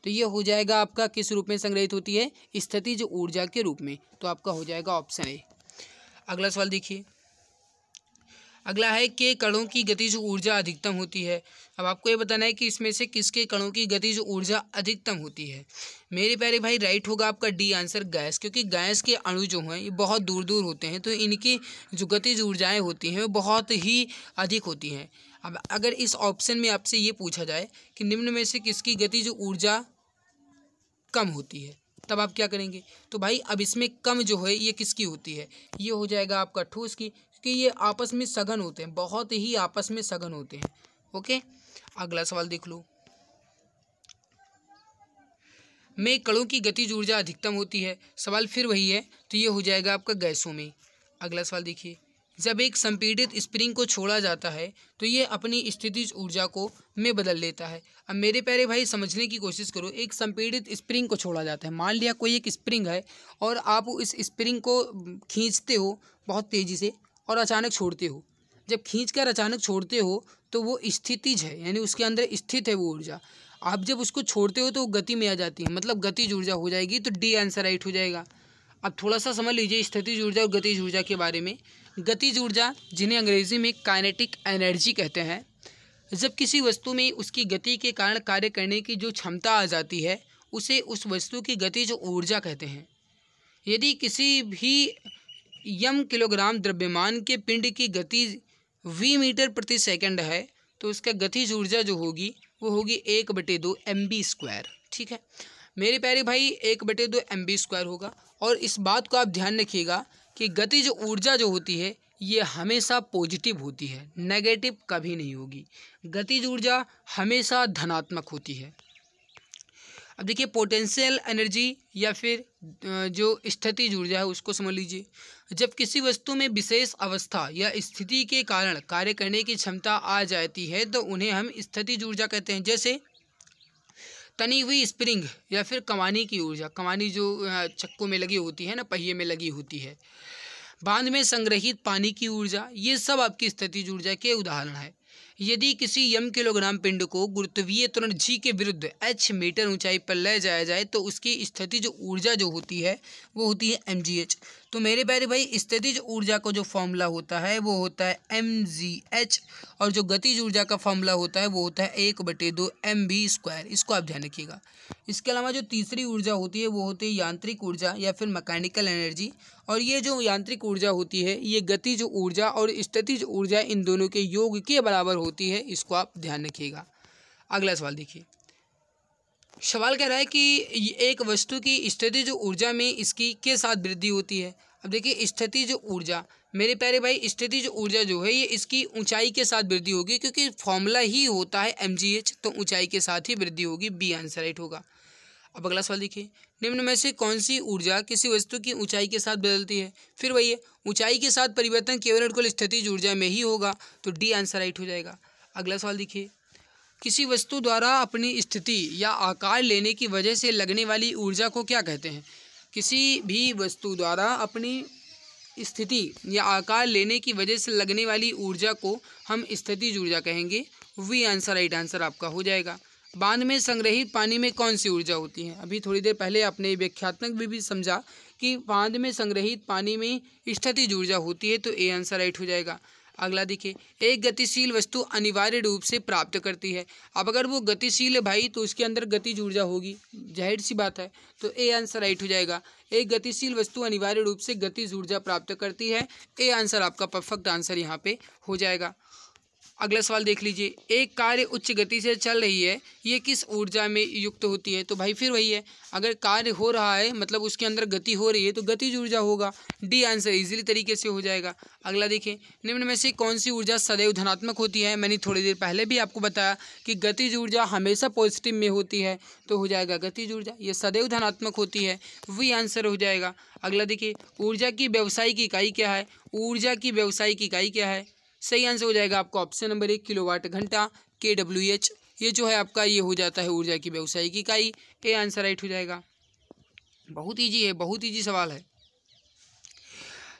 तो ये हो जाएगा आपका किस रूप में संग्रहित होती है, स्थितिज ऊर्जा के रूप में, तो आपका हो जाएगा ऑप्शन ए। अगला सवाल देखिए, अगला है कि कणों की गतिज ऊर्जा अधिकतम होती है। अब आपको ये बताना है कि इसमें से किसके कणों की गतिज ऊर्जा अधिकतम होती है। मेरे प्यारे भाई राइट होगा आपका डी आंसर, गैस, क्योंकि गैस के अणु जो हैं ये बहुत दूर दूर होते हैं, तो इनकी जो गतिज ऊर्जाएँ होती हैं वो बहुत ही अधिक होती हैं। अब अगर इस ऑप्शन में आपसे ये पूछा जाए कि निम्न में से किसकी गतिज ऊर्जा कम होती है, तब आप क्या करेंगे, तो भाई अब इसमें कम जो है ये किसकी होती है, ये हो जाएगा आपका ठोस की, क्योंकि ये आपस में सघन होते हैं, बहुत ही आपस में सघन होते हैं। ओके, अगला सवाल देख लो। में कणों की गतिज ऊर्जा अधिकतम होती है, सवाल फिर वही है, तो ये हो जाएगा आपका गैसों में। अगला सवाल देखिए, जब एक संपीड़ित स्प्रिंग को छोड़ा जाता है तो ये अपनी स्थितिज ऊर्जा को में बदल लेता है। अब मेरे प्यारे भाई समझने की कोशिश करो, एक संपीड़ित स्प्रिंग को छोड़ा जाता है, मान लिया कोई एक स्प्रिंग है और आप इस स्प्रिंग को खींचते हो बहुत तेज़ी से और अचानक छोड़ते हो। जब खींच कर अचानक छोड़ते हो तो वो स्थितिज है, यानी उसके अंदर स्थित है वो ऊर्जा। आप जब उसको छोड़ते हो तो वो गति में आ जाती है, मतलब गतिज ऊर्जा हो जाएगी, तो डी आंसर राइट हो जाएगा। अब थोड़ा सा समझ लीजिए स्थितिज ऊर्जा और गतिज ऊर्जा के बारे में। गतिज ऊर्जा, जिन्हें अंग्रेजी में काइनेटिक एनर्जी कहते हैं, जब किसी वस्तु में उसकी गति के कारण कार्य करने की जो क्षमता आ जाती है उसे उस वस्तु की गतिज ऊर्जा कहते हैं। यदि किसी भी यम किलोग्राम द्रव्यमान के पिंड की गति v मीटर प्रति सेकंड है तो उसका गतिज ऊर्जा जो होगी वो होगी 1/2 mv²। ठीक है मेरे प्यारे भाई, 1/2 mv² होगा। और इस बात को आप ध्यान रखिएगा कि गतिज ऊर्जा जो होती है ये हमेशा पॉजिटिव होती है, नेगेटिव कभी नहीं होगी। गतिज ऊर्जा हमेशा धनात्मक होती है। अब देखिए पोटेंशियल एनर्जी या फिर जो स्थितिज ऊर्जा है उसको समझ लीजिए। जब किसी वस्तु में विशेष अवस्था या स्थिति के कारण कार्य करने की क्षमता आ जाती है तो उन्हें हम स्थितिज ऊर्जा कहते हैं। जैसे तनी हुई स्प्रिंग या फिर कमानी की ऊर्जा, कमानी जो चक्कों में लगी होती है ना, पहिए में लगी होती है, बांध में संग्रहित पानी की ऊर्जा, ये सब आपकी स्थितिज ऊर्जा के उदाहरण है। यदि किसी यम किलोग्राम पिंड को गुरुत्वीय त्वरण g के विरुद्ध h मीटर ऊंचाई पर ले जाया जाए तो उसकी स्थितिज ऊर्जा जो होती है वो होती है mgh। तो मेरे प्यारे भाई स्थितिज ऊर्जा का जो फॉर्मूला होता है वो होता है mgh, और जो गतिज ऊर्जा का फॉर्मूला होता है वो होता है 1/2 mv²। इसको आप ध्यान रखिएगा। इसके अलावा जो तीसरी ऊर्जा होती है वो होती है यांत्रिक ऊर्जा या फिर मैकेनिकल एनर्जी। और ये जो यांत्रिक ऊर्जा होती है ये गतिज ऊर्जा और स्थितिज ऊर्जा इन दोनों के योग के बराबर होती है, इसको आप ध्यान रखिएगा। अगला सवाल देखिए, सवाल कह रहा है कि एक वस्तु की स्थितिज ऊर्जा में इसकी के साथ वृद्धि होती है। अब देखिए स्थितिज ऊर्जा, मेरे प्यारे भाई स्थितिज ऊर्जा जो है ये इसकी ऊंचाई के साथ वृद्धि होगी, क्योंकि फॉर्मूला ही होता है mgh, तो ऊंचाई के साथ ही वृद्धि होगी, बी आंसर राइट होगा। अब अगला सवाल देखिए, निम्न में से कौन सी ऊर्जा किसी वस्तु की ऊंचाई के साथ बदलती है। फिर वही है, ऊंचाई के साथ परिवर्तन केवल और केवल स्थितिज ऊर्जा में ही होगा, तो डी आंसर राइट हो जाएगा। अगला सवाल देखिए, किसी वस्तु द्वारा अपनी स्थिति या आकार लेने की वजह से लगने वाली ऊर्जा को क्या कहते हैं। किसी भी वस्तु द्वारा अपनी स्थिति या आकार लेने की वजह से लगने वाली ऊर्जा को हम स्थितिज ऊर्जा कहेंगे, वी आंसर राइट आंसर आपका हो जाएगा। बांध में संग्रहित पानी में कौन सी ऊर्जा होती है। अभी थोड़ी देर पहले आपने व्याख्यात्मक भी समझा कि बांध में संग्रहित पानी में स्थितिज ऊर्जा होती है, तो ए आंसर राइट हो जाएगा। अगला देखिए, एक गतिशील वस्तु अनिवार्य रूप से प्राप्त करती है। अब अगर वो गतिशील है भाई तो उसके अंदर गतिज ऊर्जा होगी, जाहिर सी बात है, तो ए आंसर राइट हो जाएगा। एक गतिशील वस्तु अनिवार्य रूप से गतिज ऊर्जा प्राप्त करती है, ए आंसर आपका परफेक्ट आंसर यहाँ पे हो जाएगा। अगला सवाल देख लीजिए, एक कार्य उच्च गति से चल रही है, ये किस ऊर्जा में युक्त होती है। तो भाई फिर वही है, अगर कार्य हो रहा है मतलब उसके अंदर गति हो रही है तो गतिज ऊर्जा होगा, डी आंसर इजीली तरीके से हो जाएगा। अगला देखिए, निम्न में से कौन सी ऊर्जा सदैव धनात्मक होती है। मैंने थोड़ी देर पहले भी आपको बताया कि गतिज ऊर्जा हमेशा पॉजिटिव में होती है, तो हो जाएगा गतिज ऊर्जा, ये सदैव धनात्मक होती है, वही आंसर हो जाएगा। अगला देखिए, ऊर्जा की व्यावसायिक इकाई क्या है। ऊर्जा की व्यावसायिक इकाई क्या है, सही आंसर हो जाएगा आपका ऑप्शन नंबर 1 किलोवाट घंटा, kWh। ये जो है आपका ये हो जाता है ऊर्जा की व्यावसायिक इकाई, ए आंसर राइट हो जाएगा। बहुत ईजी है, बहुत ईजी सवाल है,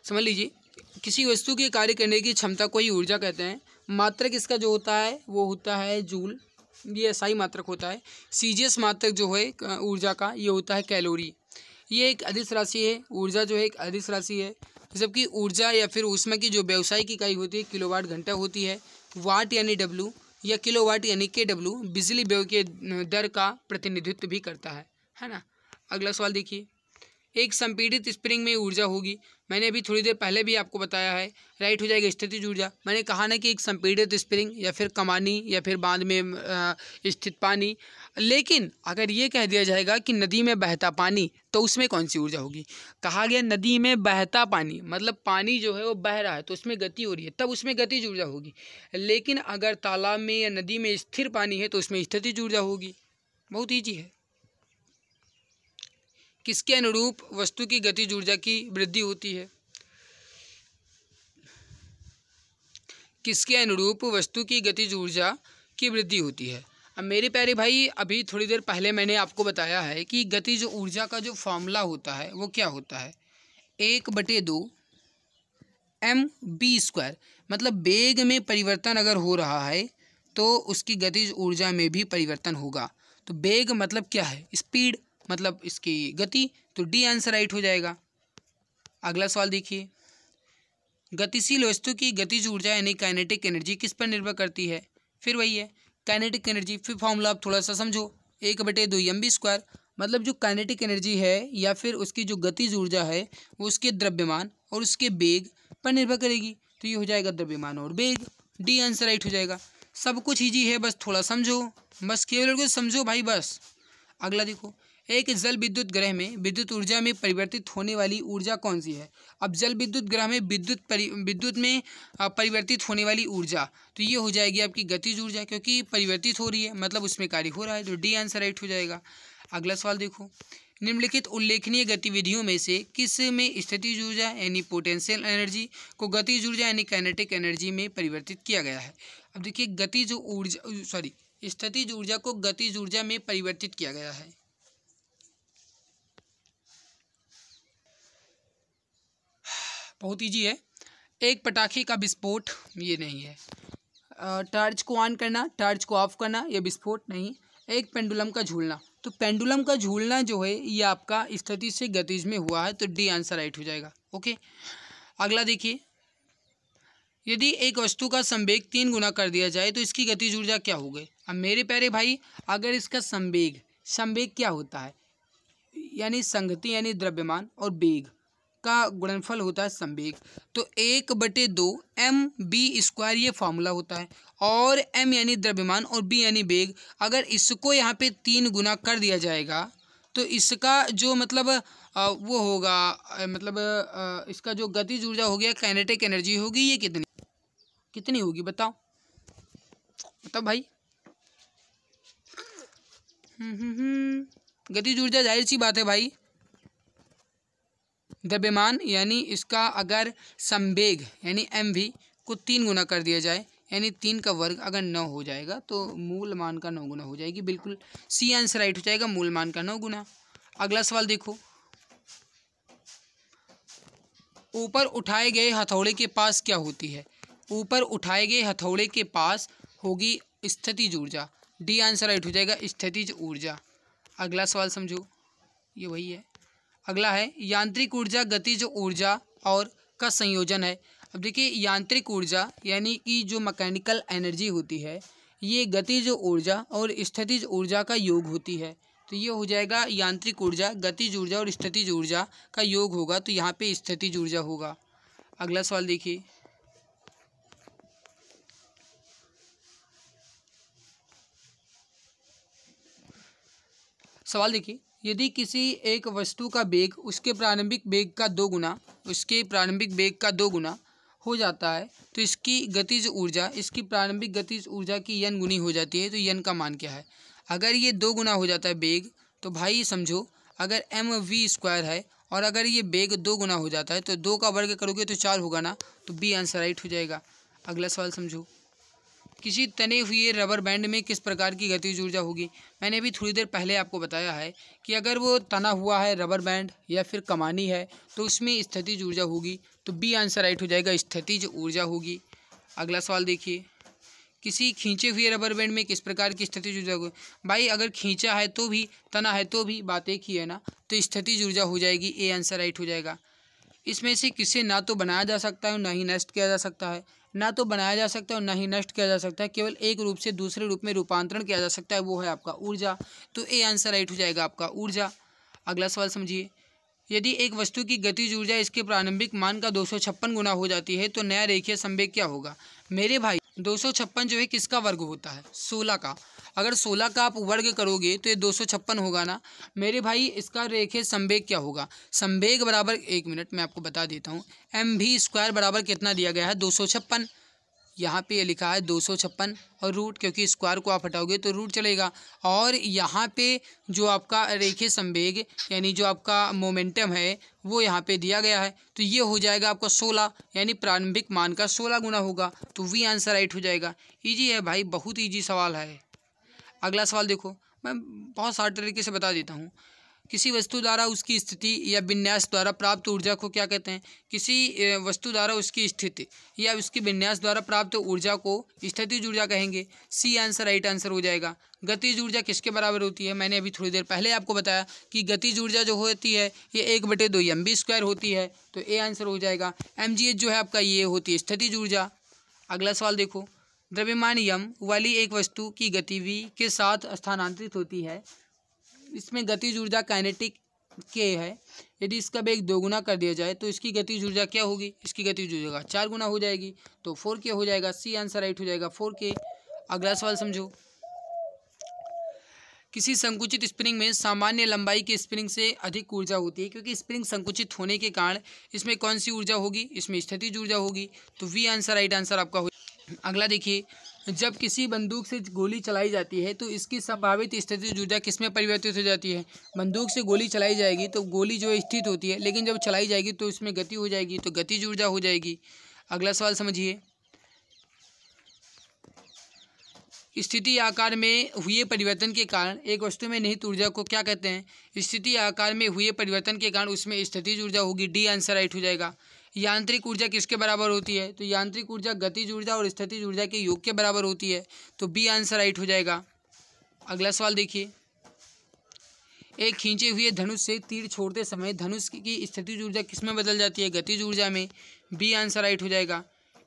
समझ लीजिए। किसी वस्तु के कार्य करने की क्षमता को ही ऊर्जा कहते हैं। मात्रक इसका जो होता है वो होता है जूल, ये SI मात्रक होता है। CGS मात्रक जो है ऊर्जा का ये होता है कैलोरी। ये एक अदिश राशि है, ऊर्जा जो है एक अदिश राशि है, जबकि ऊर्जा या फिर ऊष्मा की जो व्यावसायिक इकाई होती है किलोवाट घंटा होती है। वाट यानी W या किलोवाट यानी kW बिजली व्यय के दर का प्रतिनिधित्व भी करता है ना। अगला सवाल देखिए, एक संपीड़ित स्प्रिंग में ऊर्जा होगी, मैंने अभी थोड़ी देर पहले भी आपको बताया है, राइट हो जाएगा स्थितिज ऊर्जा। मैंने कहा ना कि एक संपीड़ित स्प्रिंग या फिर कमानी या फिर बांध में स्थित पानी। लेकिन अगर ये कह दिया जाएगा कि नदी में बहता पानी, तो उसमें कौन सी ऊर्जा होगी? कहा गया नदी में बहता पानी, मतलब पानी जो है वो बह रहा है तो उसमें गति हो रही है, तब उसमें गतिज ऊर्जा होगी। लेकिन अगर तालाब में या नदी में स्थिर पानी है तो उसमें स्थितिज ऊर्जा होगी। बहुत ईजी है। किसके अनुरूप वस्तु की गतिज ऊर्जा की वृद्धि होती है? किसके अनुरूप वस्तु की गतिज ऊर्जा की वृद्धि होती है? अब मेरे प्यारे भाई, अभी थोड़ी देर पहले मैंने आपको बताया है कि गतिज ऊर्जा का जो फॉर्मूला होता है वो क्या होता है, 1/2 mv²। मतलब वेग में परिवर्तन अगर हो रहा है तो उसकी गतिज ऊर्जा में भी परिवर्तन होगा। तो वेग मतलब क्या है? स्पीड, मतलब इसकी गति। तो डी आंसर राइट हो जाएगा। अगला सवाल देखिए, गतिशील वस्तु की गतिज ऊर्जा यानी काइनेटिक एनर्जी किस पर निर्भर करती है? फिर वही है काइनेटिक एनर्जी। फिर फॉर्मूला आप थोड़ा सा समझो, 1/2 mv²। मतलब जो काइनेटिक एनर्जी है या फिर उसकी जो गतिज ऊर्जा है वो उसके द्रव्यमान और उसके वेग पर निर्भर करेगी। तो ये हो जाएगा द्रव्यमान और वेग। डी आंसर राइट हो जाएगा। सब कुछ ईजी है, बस थोड़ा समझो, बस केवल कुछ समझो भाई बस। अगला देखो, एक जल विद्युत ग्रह में विद्युत ऊर्जा में परिवर्तित होने वाली ऊर्जा कौन सी है? अब जल विद्युत ग्रह में विद्युत में परिवर्तित होने वाली ऊर्जा, तो ये हो जाएगी आपकी गतिज ऊर्जा, क्योंकि परिवर्तित हो रही है मतलब उसमें कार्य हो रहा है। तो डी आंसर राइट हो जाएगा। अगला सवाल देखो, निम्नलिखित उल्लेखनीय गतिविधियों में से किस में स्थितिज ऊर्जा यानी पोटेंशियल एनर्जी को गतिज ऊर्जा यानी काइनेटिक एनर्जी में परिवर्तित किया गया है? अब देखिए, स्थितिज ऊर्जा को गतिज ऊर्जा में परिवर्तित किया गया है। बहुत ईजी है। एक पटाखे का विस्फोट, ये नहीं है। टॉर्च को ऑन करना, टॉर्च को ऑफ करना, ये विस्फोट नहीं। एक पेंडुलम का झूलना, तो पेंडुलम का झूलना जो है ये आपका स्थिति से गतिज में हुआ है। तो डी आंसर राइट हो जाएगा। ओके, अगला देखिए, यदि एक वस्तु का संवेग 3 गुना कर दिया जाए तो इसकी गतिज ऊर्जा क्या होगी? अब मेरे प्यारे भाई, अगर इसका संवेग क्या होता है, यानी संगति यानी द्रव्यमान और वेग का गुणनफल होता है संवेग। तो 1/2 mv² ये फॉर्मूला होता है। और m यानी द्रव्यमान और b यानी वेग, अगर इसको यहाँ पे 3 गुना कर दिया जाएगा तो इसका जो मतलब वो होगा, मतलब इसका जो गतिज ऊर्जा हो गया, काइनेटिक एनर्जी होगी, ये कितनी होगी बताओ भाई। गतिज ऊर्जा जाहिर सी बात है भाई, द्रव्यमान यानी इसका अगर संवेग यानी mv को 3 गुना कर दिया जाए, यानी 3 का वर्ग अगर 9 हो जाएगा तो मूल मान का 9 गुना हो जाएगी। बिल्कुल सी आंसर राइट हो जाएगा, मूल मान का 9 गुना। अगला सवाल देखो, ऊपर उठाए गए हथौड़े के पास क्या होती है? ऊपर उठाए गए हथौड़े के पास होगी स्थितिज ऊर्जा। डी आंसर राइट हो जाएगा, स्थितिज ऊर्जा। अगला सवाल समझो, ये वही है। अगला है, यांत्रिक ऊर्जा गतिज ऊर्जा और का संयोजन है। अब देखिए, यांत्रिक ऊर्जा यानी कि जो मैकेनिकल एनर्जी होती है, ये गतिज ऊर्जा और स्थितिज ऊर्जा का योग होती है। तो ये हो जाएगा यांत्रिक ऊर्जा, गतिज ऊर्जा और स्थितिज ऊर्जा का योग होगा, तो यहाँ पे स्थितिज ऊर्जा होगा। अगला सवाल देखिए, यदि किसी एक वस्तु का वेग उसके प्रारंभिक वेग का 2 गुना हो जाता है तो इसकी गतिज ऊर्जा इसकी प्रारंभिक गतिज ऊर्जा की n गुनी हो जाती है। तो n का मान क्या है? अगर ये 2 गुना हो जाता है वेग, तो भाई समझो अगर mv² है और अगर ये वेग 2 गुना हो जाता है तो 2 का वर्ग करोगे तो 4 होगा ना। तो बी आंसर राइट हो जाएगा। अगला सवाल समझो, किसी तने हुए रबर बैंड में किस प्रकार की गतिज ऊर्जा होगी? मैंने अभी थोड़ी देर पहले आपको बताया है कि अगर वो तना हुआ है रबर बैंड या फिर कमानी है तो उसमें स्थितिज ऊर्जा होगी। तो बी आंसर राइट हो जाएगा, स्थितिज ऊर्जा होगी। अगला सवाल देखिए, किसी खींचे हुए रबर बैंड में किस प्रकार की स्थितिज ऊर्जा होगी? भाई अगर खींचा है तो भी, तना है तो भी, बात एक ही है ना। तो स्थितिज ऊर्जा हो जाएगी, ए आंसर राइट हो जाएगा। इसमें से किसे ना तो बनाया जा सकता है और ना ही नष्ट किया जा सकता है। ना तो बनाया जा सकता है और ना ही नष्ट किया जा सकता है, केवल एक रूप से दूसरे रूप में रूपांतरण किया जा सकता है, वो है आपका ऊर्जा। तो ए आंसर राइट हो जाएगा आपका ऊर्जा। अगला सवाल समझिए, यदि एक वस्तु की गतिज ऊर्जा इसके प्रारंभिक मान का 256 गुना हो जाती है तो नया रेखीय संवेग क्या होगा। मेरे भाई 256 जो है किसका वर्ग होता है, 16 का। अगर 16 का आप वर्ग करोगे तो ये 256 होगा ना मेरे भाई। इसका रेखीय संवेग क्या होगा, संवेग बराबर, एक मिनट मैं आपको बता देता हूँ, mv² बराबर कितना दिया गया है 256। यहाँ पे ये लिखा है 256 और रूट, क्योंकि स्क्वायर को आप हटाओगे तो रूट चलेगा। और यहाँ पे जो आपका रेखीय संवेग यानी जो आपका मोमेंटम है वो यहाँ पे दिया गया है, तो ये हो जाएगा आपका 16, यानी प्रारंभिक मान का 16 गुना होगा, तो वी आंसर राइट हो जाएगा। इजी है भाई, बहुत ईजी सवाल है। अगला सवाल देखो, मैं बहुत सारे तरीके से बता देता हूँ। किसी वस्तु द्वारा उसकी स्थिति या विन्यास द्वारा प्राप्त ऊर्जा को क्या कहते हैं। किसी वस्तु द्वारा उसकी स्थिति या उसकी विन्यास द्वारा प्राप्त ऊर्जा को स्थितिज ऊर्जा कहेंगे। सी आंसर राइट आंसर हो जाएगा। गतिज ऊर्जा किसके बराबर होती है, मैंने अभी थोड़ी देर पहले आपको बताया कि गतिज ऊर्जा जो होती है ये 1/2 mv² होती है, तो ए आंसर हो जाएगा। mgh जो है आपका ये होती है स्थितिज ऊर्जा। अगला सवाल देखो, द्रव्यमान यम वाली एक वस्तु की गति v के साथ स्थानांतरित होती है। इसमें गतिज ऊर्जा काइनेटिक के है। यदि इसका वेग 2 गुना कर दिया जाए तो इसकी गतिज ऊर्जा क्या होगी, इसकी गतिज ऊर्जा 4 गुना हो जाएगी, तो 4k हो जाएगा। सी आंसर राइट हो जाएगा 4k। अगला सवाल समझो, किसी संकुचित स्प्रिंग में सामान्य लंबाई की स्प्रिंग से अधिक ऊर्जा होती है, क्योंकि स्प्रिंग संकुचित होने के कारण इसमें कौन सी ऊर्जा होगी, इसमें स्थितिज ऊर्जा होगी, तो वी आंसर राइट आंसर आपका हो। अगला देखिए, जब किसी बंदूक से गोली चलाई जाती है तो इसकी संभावित स्थितिज ऊर्जा किसमें परिवर्तित हो जाती है। बंदूक से गोली चलाई जाएगी तो गोली जो है स्थित होती है, लेकिन जब चलाई जाएगी तो इसमें गति हो जाएगी, तो गतिज ऊर्जा हो जाएगी। अगला सवाल समझिए, स्थिति आकार में हुए परिवर्तन के कारण एक वस्तु में निहित ऊर्जा को क्या कहते हैं। स्थिति आकार में हुए परिवर्तन के कारण उसमें स्थितिज ऊर्जा होगी, डी आंसर राइट हो जाएगा। यांत्रिक ऊर्जा किसके बराबर होती है, तो यांत्रिक ऊर्जा गतिज ऊर्जा और स्थितिज ऊर्जा के योग के बराबर होती है, तो बी आंसर राइट हो जाएगा। अगला सवाल देखिए, एक खींचे हुए धनुष से तीर छोड़ते समय धनुष की स्थितिज ऊर्जा किसमें बदल जाती है, गतिज ऊर्जा में, बी आंसर राइट हो जाएगा।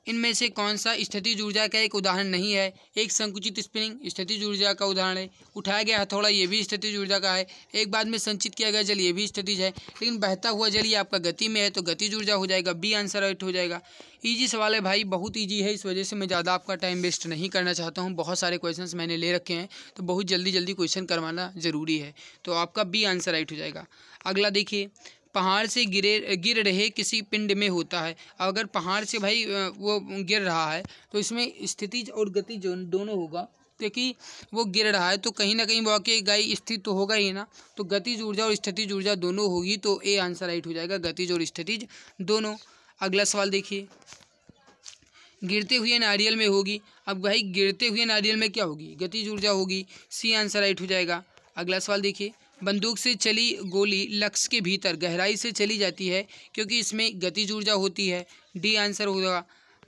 इनमें से कौन सा स्थितिज ऊर्जा का एक उदाहरण नहीं है। एक संकुचित स्प्रिंग स्थितिज ऊर्जा का उदाहरण है, उठाया गया हथौड़ा ये भी स्थितिज ऊर्जा का है, एक बाद में संचित किया गया जल ये भी स्थितिज है, लेकिन बहता हुआ जल ये आपका गति में है, तो गतिज ऊर्जा हो जाएगा, बी आंसर राइट हो जाएगा। ईजी सवाल है भाई, बहुत ईजी है, इस वजह से मैं ज़्यादा आपका टाइम वेस्ट नहीं करना चाहता हूँ। बहुत सारे क्वेश्चंस मैंने ले रखे हैं, तो बहुत जल्दी जल्दी क्वेश्चन करवाना ज़रूरी है, तो आपका बी आंसर राइट हो जाएगा। अगला देखिए, पहाड़ से गिर रहे किसी पिंड में होता है। अगर पहाड़ से भाई वो गिर रहा है तो इसमें स्थितिज और गतिज दोनों होगा, क्योंकि वो गिर रहा है तो कहीं ना कहीं वाकई गाय स्थित तो होगा ही ना, तो गतिज ऊर्जा और स्थितिज ऊर्जा दोनों होगी, तो ए आंसर राइट हो जाएगा, गतिज और स्थितिज दोनों। अगला सवाल देखिए, गिरते हुए नारियल में होगी। अब भाई गिरते हुए नारियल में क्या होगी, गतिज ऊर्जा होगी, सी आंसर राइट हो जाएगा। अगला सवाल देखिए, बंदूक से चली गोली लक्ष्य के भीतर गहराई से चली जाती है क्योंकि इसमें गतिज ऊर्जा होती है, डी आंसर होगा।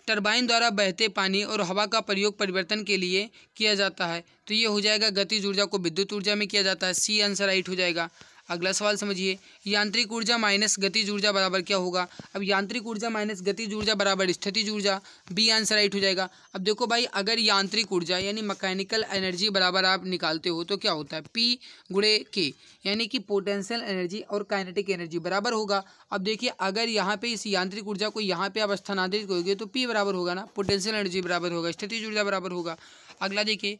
टरबाइन द्वारा बहते पानी और हवा का प्रयोग परिवर्तन के लिए किया जाता है, तो ये हो जाएगा, गतिज ऊर्जा को विद्युत ऊर्जा में किया जाता है, सी आंसर राइट हो जाएगा। अगला सवाल समझिए, यांत्रिक ऊर्जा माइनस गतिज ऊर्जा बराबर क्या होगा। अब यांत्रिक ऊर्जा माइनस गतिज ऊर्जा बराबर स्थितिज ऊर्जा, बी आंसर राइट हो जाएगा। अब देखो भाई, अगर यांत्रिक ऊर्जा यानी मैकेनिकल एनर्जी बराबर आप निकालते हो तो क्या होता है, पी गुणे के, यानी कि पोटेंशियल एनर्जी और काइनेटिक एनर्जी बराबर होगा। अब देखिए, अगर यहाँ पे इस यांत्रिक ऊर्जा को यहाँ पे आप स्थानांतरित करोगे तो पी बराबर होगा ना, पोटेंशियल एनर्जी बराबर होगा, स्थितिज ऊर्जा बराबर होगा। अगला देखिए,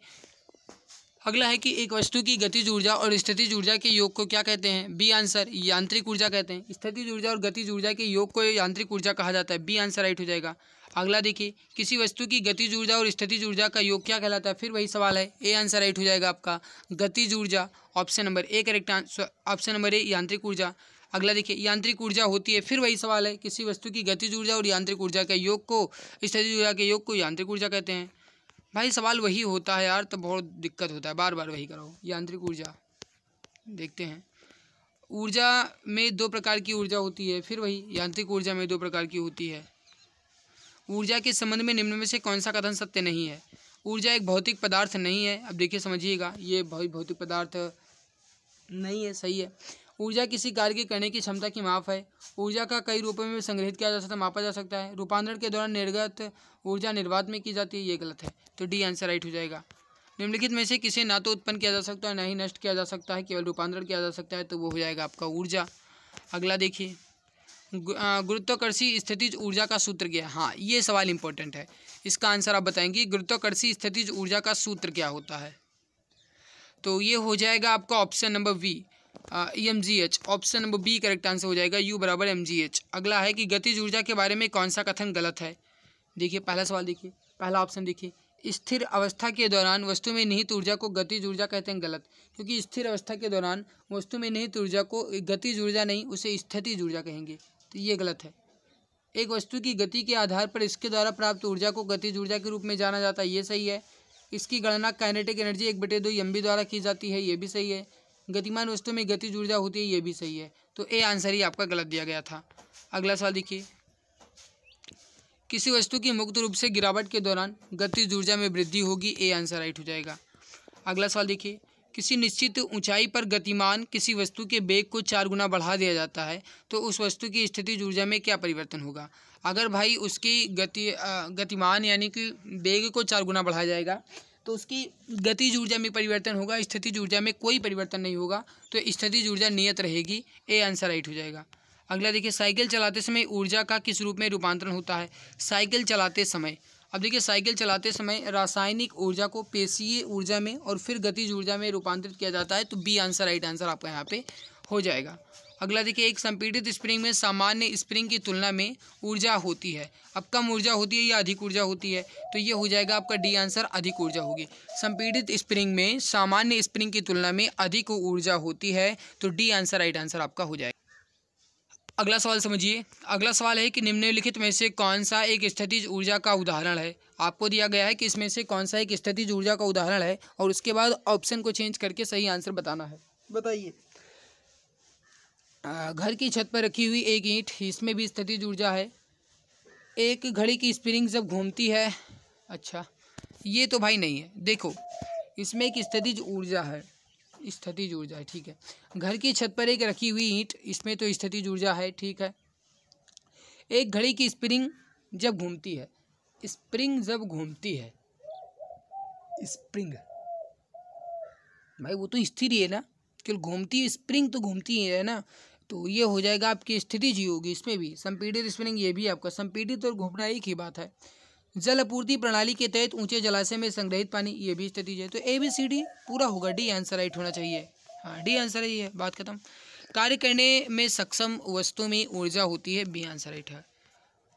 अगला है कि एक वस्तु की गतिज ऊर्जा और स्थितिज ऊर्जा के योग को क्या कहते हैं, बी आंसर यांत्रिक ऊर्जा कहते हैं। स्थितिज ऊर्जा और गतिज ऊर्जा के योग को यांत्रिक ऊर्जा कहा जाता है, बी आंसर राइट हो जाएगा। अगला देखिए, किसी वस्तु की गतिज ऊर्जा और स्थितिज ऊर्जा का योग क्या कहलाता है, फिर वही सवाल है, ए आंसर राइट हो जाएगा आपका, गतिज ऊर्जा, option number A correct answer, option number A यांत्रिक ऊर्जा। अगला देखिए, यांत्रिक ऊर्जा होती है, फिर वही सवाल है, किसी वस्तु की गतिज ऊर्जा और यांत्रिक ऊर्जा के योग को, स्थितिज ऊर्जा के योग को यांत्रिक ऊर्जा कहते हैं। भाई सवाल वही होता है यार, तो बहुत दिक्कत होता है, बार बार वही करो। यांत्रिक ऊर्जा देखते हैं, ऊर्जा में 2 प्रकार की ऊर्जा होती है, फिर वही यांत्रिक ऊर्जा में 2 प्रकार की होती है। ऊर्जा के संबंध में निम्न में से कौन सा कथन सत्य नहीं है। ऊर्जा एक भौतिक पदार्थ नहीं है। अब देखिए समझिएगा, ये भौतिक पदार्थ नहीं है, सही है। ऊर्जा किसी कार्य के करने की क्षमता की माप है। ऊर्जा का कई रूपों में संग्रहित किया जा सकता है, मापा जा सकता है। रूपांतरण के दौरान निर्गत ऊर्जा निर्वात में की जाती है, ये गलत है, तो डी आंसर राइट हो जाएगा। निम्नलिखित में से किसे ना तो उत्पन्न किया जा सकता है ना ही नष्ट किया जा सकता है, केवल रूपांतरण किया जा सकता है, तो वो हो जाएगा आपका ऊर्जा। अगला देखिए, गुरुत्वाकर्षी स्थितिज ऊर्जा का सूत्र क्या है। हाँ, ये सवाल इंपॉर्टेंट है, इसका आंसर आप बताएंगे गुरुत्वाकर्षी स्थितिज ऊर्जा का सूत्र क्या होता है। तो ये हो जाएगा आपका option number B, mgh। Option number B correct answer हो जाएगा, U बराबर mgh। अगला है कि गतिज ऊर्जा के बारे में कौन सा कथन गलत है। देखिए पहला सवाल, देखिए पहला ऑप्शन देखिए, स्थिर अवस्था के दौरान वस्तु में निहित ऊर्जा को गतिज ऊर्जा कहते हैं। गलत, क्योंकि स्थिर अवस्था के दौरान वस्तु में निहित ऊर्जा को गतिज ऊर्जा नहीं, उसे स्थितिज ऊर्जा कहेंगे, तो ये गलत है। एक वस्तु की गति के आधार पर इसके द्वारा प्राप्त ऊर्जा को गतिज ऊर्जा के रूप में जाना जाता है, ये सही है। इसकी गणना काइनेटिक एनर्जी 1/2 mv द्वारा की जाती है, ये भी सही है। गतिमान वस्तु में गतिज ऊर्जा होती है, ये भी सही है। तो ए आंसर ही आपका गलत दिया गया था। अगला सवाल देखिए, किसी वस्तु की मुक्त रूप से गिरावट के दौरान गतिज ऊर्जा में वृद्धि होगी, ए आंसर राइट हो जाएगा। अगला सवाल देखिए, किसी निश्चित ऊंचाई पर गतिमान किसी वस्तु के वेग को 4 गुना बढ़ा दिया जाता है तो उस वस्तु की स्थितिज ऊर्जा में क्या परिवर्तन होगा। अगर भाई उसकी गतिमान यानी कि वेग को 4 गुना बढ़ाया जाएगा तो उसकी गतिज ऊर्जा में परिवर्तन होगा, स्थितिज ऊर्जा में कोई परिवर्तन नहीं होगा, तो स्थितिज ऊर्जा नियत रहेगी, ए आंसर राइट हो जाएगा। अगला देखिए, साइकिल चलाते समय ऊर्जा का किस रूप में रूपांतरण होता है। साइकिल चलाते समय, अब देखिए साइकिल चलाते समय रासायनिक ऊर्जा को पेशीय ऊर्जा में और फिर गतिज ऊर्जा में रूपांतरित किया जाता है, तो बी आंसर राइट आंसर आपका यहाँ पे हो जाएगा। अगला देखिए, एक संपीड़ित स्प्रिंग में सामान्य स्प्रिंग की तुलना में ऊर्जा होती है, अब कम ऊर्जा होती है या अधिक ऊर्जा होती है, तो ये हो जाएगा आपका डी आंसर, अधिक ऊर्जा होगी। संपीड़ित स्प्रिंग में सामान्य स्प्रिंग की तुलना में अधिक ऊर्जा होती है, तो डी आंसर राइट आंसर आपका हो जाएगा। अगला सवाल समझिए, अगला सवाल है कि निम्नलिखित में से कौन सा एक स्थितिज ऊर्जा का उदाहरण है। आपको दिया गया है कि इसमें से कौन सा एक स्थितिज ऊर्जा का उदाहरण है और उसके बाद ऑप्शन को चेंज करके सही आंसर बताना है। बताइए। घर की छत पर रखी हुई एक ईंट, इसमें भी स्थितिज ऊर्जा है। एक घड़ी की स्प्रिंग जब घूमती है, अच्छा ये तो भाई नहीं है, देखो इसमें एक स्थितिज ऊर्जा है, स्थितिज ऊर्जा है, ठीक है। घर की छत पर एक रखी हुई ईंट, इसमें तो स्थितिज ऊर्जा है, ठीक है। एक घड़ी की स्प्रिंग जब घूमती है, स्प्रिंग जब घूमती है, स्प्रिंग भाई वो तो स्थिर ही है ना, केवल घूमती है, स्प्रिंग तो घूमती ही है ना, तो ये हो जाएगा आपकी स्थितिज ही होगी। इसमें भी संपीड़ित स्प्रिंग, ये भी आपका संपीड़ित और घूमना एक ही बात है। जल आपूर्ति प्रणाली के तहत ऊंचे जलाशय में संग्रहित पानी, ये भी स्थितिज है, तो ABCD पूरा होगा, डी आंसर राइट होना चाहिए। हाँ डी आंसर ही है, बात खत्म। कार्य करने में सक्षम वस्तु में ऊर्जा होती है, बी आंसर राइट है।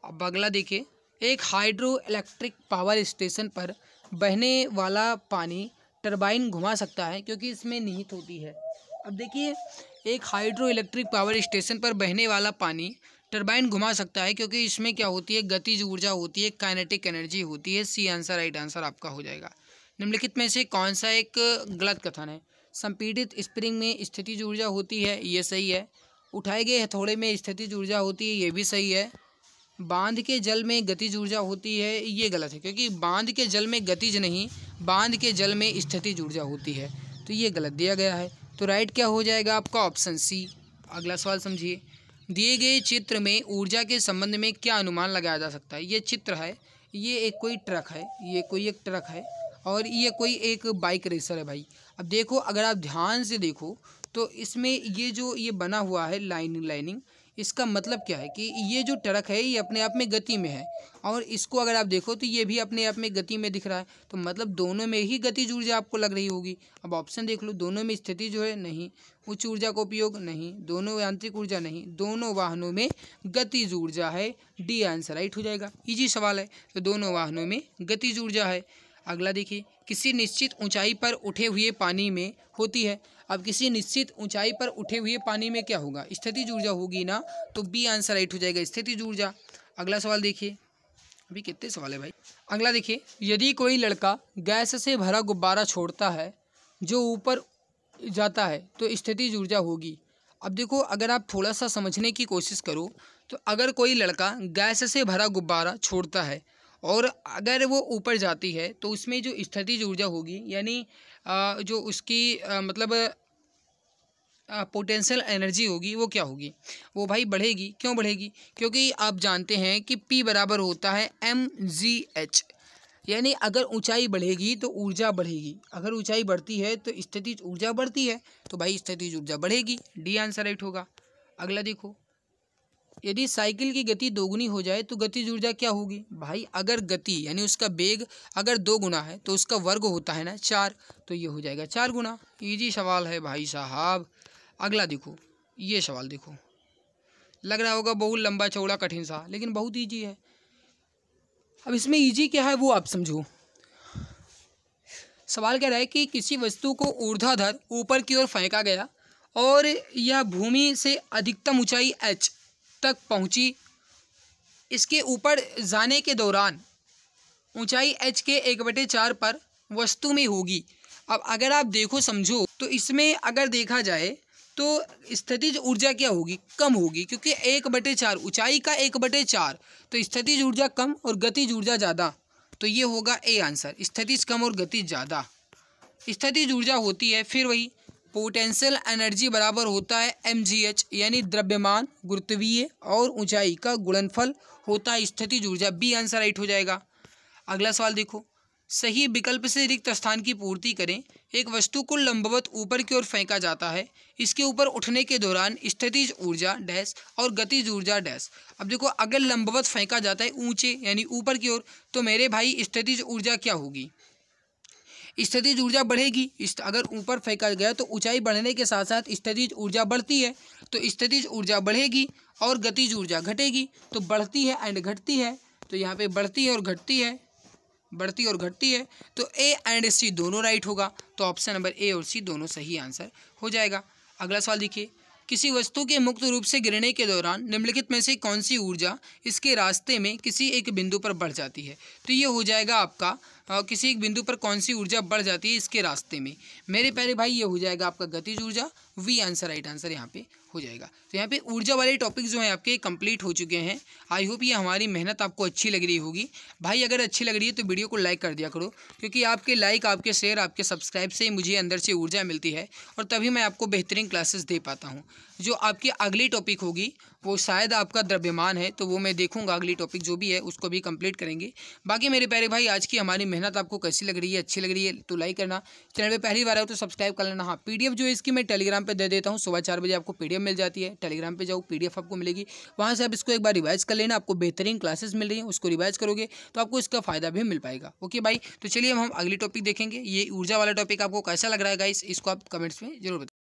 अब अगला देखिए, एक हाइड्रो इलेक्ट्रिक पावर स्टेशन पर बहने वाला पानी टरबाइन घुमा सकता है क्योंकि इसमें निहित होती है। अब देखिए, एक हाइड्रो इलेक्ट्रिक पावर स्टेशन पर बहने वाला पानी टरबाइन घुमा सकता है क्योंकि इसमें क्या होती है, गतिज ऊर्जा होती है, काइनेटिक एनर्जी होती है, सी आंसर राइट आंसर आपका हो जाएगा। निम्नलिखित में से कौन सा एक गलत कथन है। संपीड़ित स्प्रिंग में स्थितिज ऊर्जा होती है, ये सही है। उठाए गए हथौड़े में स्थितिज ऊर्जा होती है, ये भी सही है। बांध के जल में गतिज ऊर्जा होती है, ये गलत है, क्योंकि बांध के जल में गतिज नहीं, बांध के जल में स्थितिज ऊर्जा होती है, तो ये गलत दिया गया है। तो राइट क्या हो जाएगा आपका, ऑप्शन सी। अगला सवाल समझिए, दिए गए चित्र में ऊर्जा के संबंध में क्या अनुमान लगाया जा सकता है। ये चित्र है, ये एक कोई ट्रक है, ये कोई एक ट्रक है और ये कोई एक बाइक रेसर है भाई। अब देखो, अगर आप ध्यान से देखो तो इसमें ये जो ये बना हुआ है लाइनिंग, इसका मतलब क्या है कि ये जो ट्रक है ये अपने आप में गति में है और इसको अगर आप देखो तो ये भी अपने आप में गति में दिख रहा है, तो मतलब दोनों में ही गतिज ऊर्जा आपको लग रही होगी। अब ऑप्शन देख लो, दोनों में स्थिति जो है नहीं, उच्च ऊर्जा का उपयोग नहीं, दोनों यांत्रिक ऊर्जा नहीं, दोनों वाहनों में गतिज ऊर्जा है, डी आंसर राइट हो जाएगा। इजी सवाल है, तो दोनों वाहनों में गतिज ऊर्जा है। अगला देखिए, किसी निश्चित ऊंचाई पर उठे हुए पानी में होती है। अब किसी निश्चित ऊंचाई पर उठे हुए पानी में क्या होगा, स्थितिज ऊर्जा होगी ना, तो बी आंसर राइट हो जाएगा, स्थितिज ऊर्जा। अगला सवाल देखिए, अभी कितने सवाल है भाई। अगला देखिए, यदि कोई लड़का गैस से भरा गुब्बारा छोड़ता है जो ऊपर जाता है तो स्थितिज ऊर्जा होगी। अब देखो, अगर आप थोड़ा सा समझने की कोशिश करो तो अगर कोई लड़का गैस से भरा गुब्बारा छोड़ता है और अगर वो ऊपर जाती है तो उसमें जो स्थितिज ऊर्जा होगी, यानी जो उसकी मतलब पोटेंशियल एनर्जी होगी, वो क्या होगी, वो भाई बढ़ेगी। क्यों बढ़ेगी, क्योंकि आप जानते हैं कि P बराबर होता है mgh, यानी अगर ऊंचाई बढ़ेगी तो ऊर्जा बढ़ेगी, अगर ऊंचाई बढ़ती है तो स्थितिज ऊर्जा बढ़ती है, तो भाई स्थितिज ऊर्जा बढ़ेगी, डी आंसर राइट होगा। अगला देखो, यदि साइकिल की गति दोगुनी हो जाए तो गतिज ऊर्जा क्या होगी? भाई अगर गति यानी उसका वेग अगर 2 गुना है तो उसका वर्ग होता है ना 4, तो ये हो जाएगा 4 गुना। इजी सवाल है भाई साहब। अगला देखो, ये सवाल देखो, लग रहा होगा बहुत लंबा चौड़ा कठिन सा, लेकिन बहुत ईजी है। अब इसमें ईजी क्या है वो आप समझो। सवाल कह रहा है कि किसी वस्तु को ऊर्ध्वाधर ऊपर की ओर फेंका गया और यह भूमि से अधिकतम ऊंचाई h तक पहुंची। इसके ऊपर जाने के दौरान ऊंचाई h के 1/4 पर वस्तु में होगी। अब अगर आप देखो समझो तो इसमें अगर देखा जाए तो स्थितिज ऊर्जा क्या होगी? कम होगी, क्योंकि 1/4 ऊंचाई का 1/4, तो स्थितिज ऊर्जा कम और गतिज ऊर्जा ज़्यादा। तो ये होगा ए आंसर, स्थितिज कम और गतिज ज़्यादा। स्थितिज ऊर्जा होती है फिर वही पोटेंशियल एनर्जी बराबर होता है mgh, यानी द्रव्यमान गुरुत्वीय और ऊंचाई का गुणनफल होता है स्थितिज ऊर्जा। बी आंसर राइट हो जाएगा। अगला सवाल देखो, सही विकल्प से रिक्त स्थान की पूर्ति करें। एक वस्तु को लंबवत ऊपर की ओर फेंका जाता है, इसके ऊपर उठने के दौरान स्थितिज ऊर्जा डैश और गतिज ऊर्जा डैश। अब देखो, अगर लंबवत फेंका जाता है ऊंचे यानी ऊपर की ओर, तो मेरे भाई स्थितिज ऊर्जा क्या होगी? स्थितिज ऊर्जा बढ़ेगी। अगर ऊपर फेंका गया तो ऊंचाई बढ़ने के साथ साथ स्थितिज ऊर्जा बढ़ती है, तो स्थितिज ऊर्जा बढ़ेगी और गतिज ऊर्जा घटेगी। तो बढ़ती है एंड घटती है, तो यहाँ पे बढ़ती है और घटती है, बढ़ती और घटती है, तो ए एंड सी दोनों राइट होगा। तो ऑप्शन नंबर ए और सी दोनों सही आंसर हो जाएगा। अगला सवाल देखिए, किसी वस्तु के मुक्त रूप से गिरने के दौरान निम्नलिखित में से कौन सी ऊर्जा इसके रास्ते में किसी एक बिंदु पर बढ़ जाती है? तो ये हो जाएगा आपका किसी एक बिंदु पर कौन सी ऊर्जा बढ़ जाती है इसके रास्ते में? मेरे प्यारे भाई ये हो जाएगा आपका गतिज ऊर्जा। वी आंसर राइट आंसर यहाँ पे हो जाएगा। तो यहाँ पे ऊर्जा वाले टॉपिक जो हैं आपके कंप्लीट हो चुके हैं। आई होप ये हमारी मेहनत आपको अच्छी लग रही होगी। भाई अगर अच्छी लग रही है तो वीडियो को लाइक कर दिया करो, क्योंकि आपके लाइक, आपके शेयर, आपके सब्सक्राइब से मुझे अंदर से ऊर्जा मिलती है और तभी मैं आपको बेहतरीन क्लासेस दे पाता हूँ। जो आपकी अगली टॉपिक होगी वो शायद आपका द्रव्यमान है, तो वो मैं देखूंगा अगली टॉपिक जो भी है उसको भी कंप्लीट करेंगे। बाकी मेरे प्यारे भाई आज की हमारी मेहनत आपको कैसी लग रही है, अच्छी लग रही है तो लाइक करना, चैनल पे पहली बार आए तो सब्सक्राइब कर लेना। हाँ, पीडीएफ जो है इसकी मैं टेलीग्राम पे दे देता हूँ, सुबह 4 बजे आपको पीडीएफ मिल जाती है। टेलीग्राम पे जाओ, पीडीएफ आपको मिलेगी, वहाँ से आप इसको एक बार रिवाइज कर लेना। आपको बेहतरीन क्लासेस मिल रही हैं, उसको रिवाइज करोगे तो आपको इसका फायदा भी मिल पाएगा। ओके भाई, तो चलिए हम अगली टॉपिक देखेंगे। ये ऊर्जा वाला टॉपिक आपको कैसा लग रहा है गाइस, इसको आप कमेंट्स में जरूर बताएं।